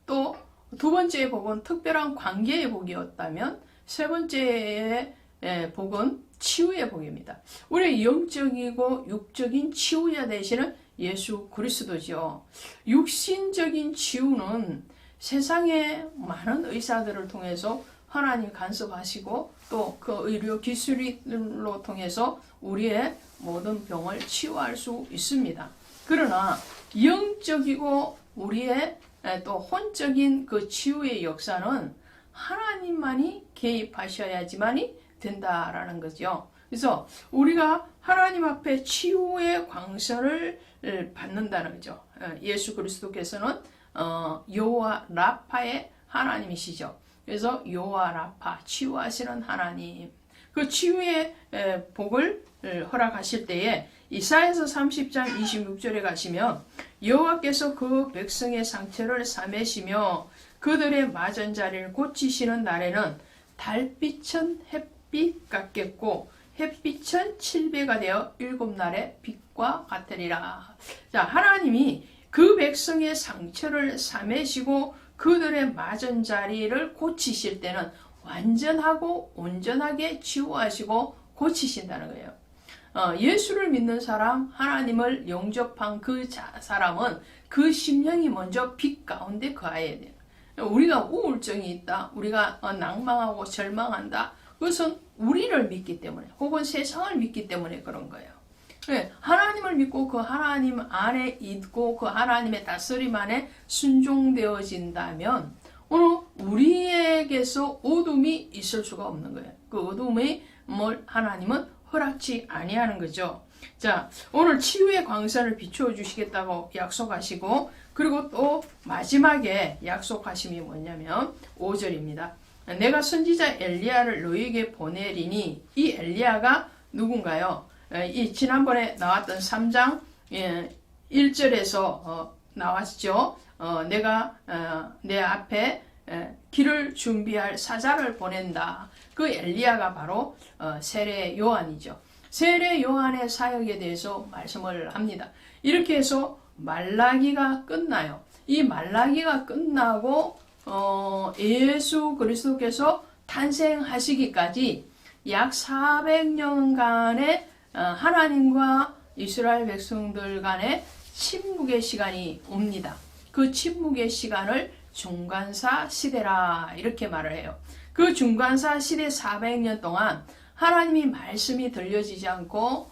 또 두 번째의 복은 특별한 관계의 복이었다면 세 번째의 복은 치유의 복입니다. 우리의 영적이고 육적인 치유자 되시는 예수 그리스도죠. 육신적인 치유는 세상의 많은 의사들을 통해서 하나님 간섭하시고 또 그 의료 기술로 통해서 우리의 모든 병을 치유할 수 있습니다. 그러나 영적이고 우리의 또 혼적인 그 치유의 역사는 하나님만이 개입하셔야지만이 된다라는 거죠. 그래서 우리가 하나님 앞에 치유의 광선을 받는다는 거죠. 예수 그리스도께서는 여호와 라파의 하나님이시죠. 그래서 여호와 라파, 치유하시는 하나님, 그 치유의 복을 허락하실 때에 이사야서 30장 26절에 가시면 여호와께서 그 백성의 상처를 사매시며 그들의 맞은 자리를 고치시는 날에는 달빛은 햇빛 같겠고 햇빛은 7배가 되어 7날의 빛과 같으리라. 자, 하나님이 그 백성의 상처를 사매시고 그들의 맞은 자리를 고치실 때는 완전하고 온전하게 치유하시고 고치신다는 거예요. 예수를 믿는 사람, 하나님을 영접한 그 사람은 그 심령이 먼저 빛 가운데 거해야 돼요. 우리가 우울증이 있다, 우리가 낭망하고 절망한다, 그것은 우리를 믿기 때문에 혹은 세상을 믿기 때문에 그런 거예요. 하나님을 믿고 그 하나님 안에 있고 그 하나님의 다스림 안에 순종되어진다면 오늘 우리에게서 어둠이 있을 수가 없는 거예요. 그 어둠이 뭘 하나님은 허락치 아니하는 거죠. 자, 오늘 치유의 광선을 비추어 주시겠다고 약속하시고 그리고 또 마지막에 약속하심이 뭐냐면 5절입니다. 내가 선지자 엘리야를 너희에게 보내리니 이 엘리야가 누군가요? 이 지난번에 나왔던 3장 1절에서 나왔죠. 내가 내 앞에 길을 준비할 사자를 보낸다. 그 엘리야가 바로 세례 요한이죠. 세례 요한의 사역에 대해서 말씀을 합니다. 이렇게 해서 말라기가 끝나요. 이 말라기가 끝나고 예수 그리스도께서 탄생하시기까지 약 400년간의 하나님과 이스라엘 백성들 간의 침묵의 시간이 옵니다. 그 침묵의 시간을 중간사 시대라 이렇게 말을 해요. 그 중간사 시대 400년 동안 하나님이 말씀이 들려지지 않고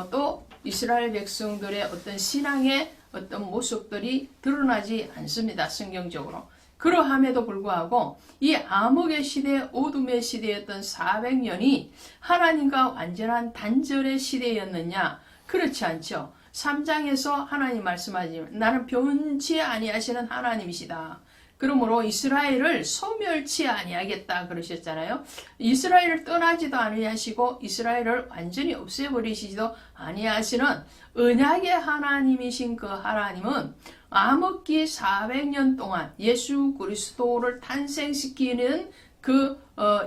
또 이스라엘 백성들의 어떤 신앙의 어떤 모습들이 드러나지 않습니다. 성경적으로. 그러함에도 불구하고 이 암흑의 시대, 어둠의 시대였던 400년이 하나님과 완전한 단절의 시대였느냐? 그렇지 않죠. 3장에서 하나님 말씀하지만 나는 변치 아니하시는 하나님이시다. 그러므로 이스라엘을 소멸치 아니하겠다 그러셨잖아요. 이스라엘을 떠나지도 아니하시고 이스라엘을 완전히 없애버리시지도 아니하시는 언약의 하나님이신 그 하나님은 암흑기 400년 동안 예수 그리스도를 탄생시키는 그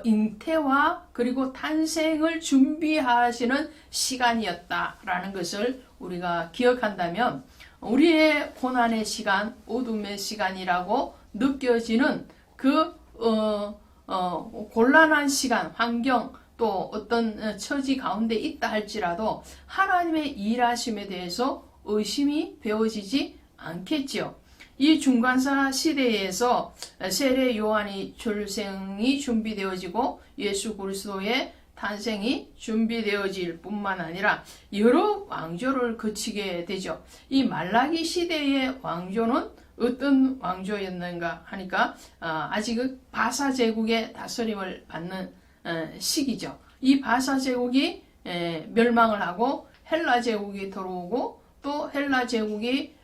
잉태와 그리고 탄생을 준비하시는 시간이었다라는 것을 우리가 기억한다면 우리의 고난의 시간, 어둠의 시간이라고 느껴지는 그 곤란한 시간, 환경 또 어떤 처지 가운데 있다 할지라도 하나님의 일하심에 대해서 의심이 되어지지 않겠지요. 이 중간사 시대에서 세례 요한이 출생이 준비되어지고 예수 그리스도의 탄생이 준비되어질 뿐만 아니라 여러 왕조를 거치게 되죠. 이 말라기 시대의 왕조는 어떤 왕조였는가 하니까 아직 바사 제국의 다스림을 받는 시기죠. 이 바사 제국이 멸망을 하고 헬라 제국이 들어오고 또 헬라 제국이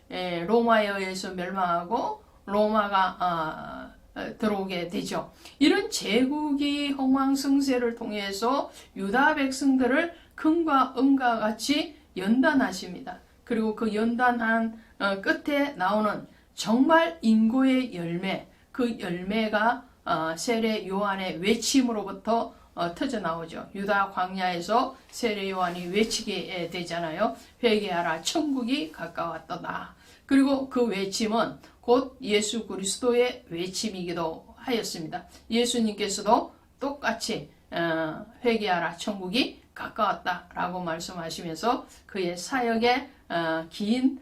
로마에 의해서 멸망하고 로마가 들어오게 되죠. 이런 제국이 흥왕성쇠를 통해서 유다 백성들을 금과 은과 같이 연단하십니다. 그리고 그 연단한 끝에 나오는 정말 인고의 열매, 그 열매가 세례 요한의 외침으로부터 터져 나오죠. 유다 광야에서 세례 요한이 외치게 되잖아요. 회개하라, 천국이 가까웠도다. 그리고 그 외침은 곧 예수 그리스도의 외침이기도 하였습니다. 예수님께서도 똑같이 회개하라, 천국이 가까웠다라고 말씀하시면서 그의 사역의 긴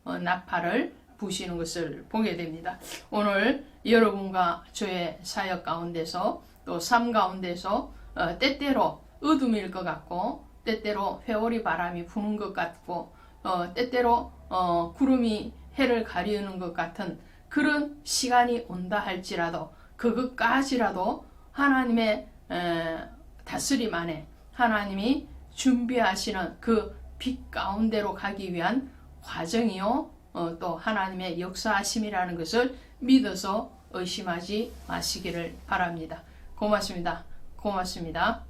나팔을 부시는 것을 보게 됩니다. 오늘 여러분과 저의 사역 가운데서 또 삶 가운데서 때때로 어둠일 것 같고 때때로 회오리 바람이 부는 것 같고 때때로 구름이 해를 가리우는 것 같은 그런 시간이 온다 할지라도 그것까지라도 하나님의 다스림 안에 하나님이 준비하시는 그 빛 가운데로 가기 위한 과정이요 또 하나님의 역사하심이라는 것을 믿어서 의심하지 마시기를 바랍니다. 고맙습니다. 고맙습니다.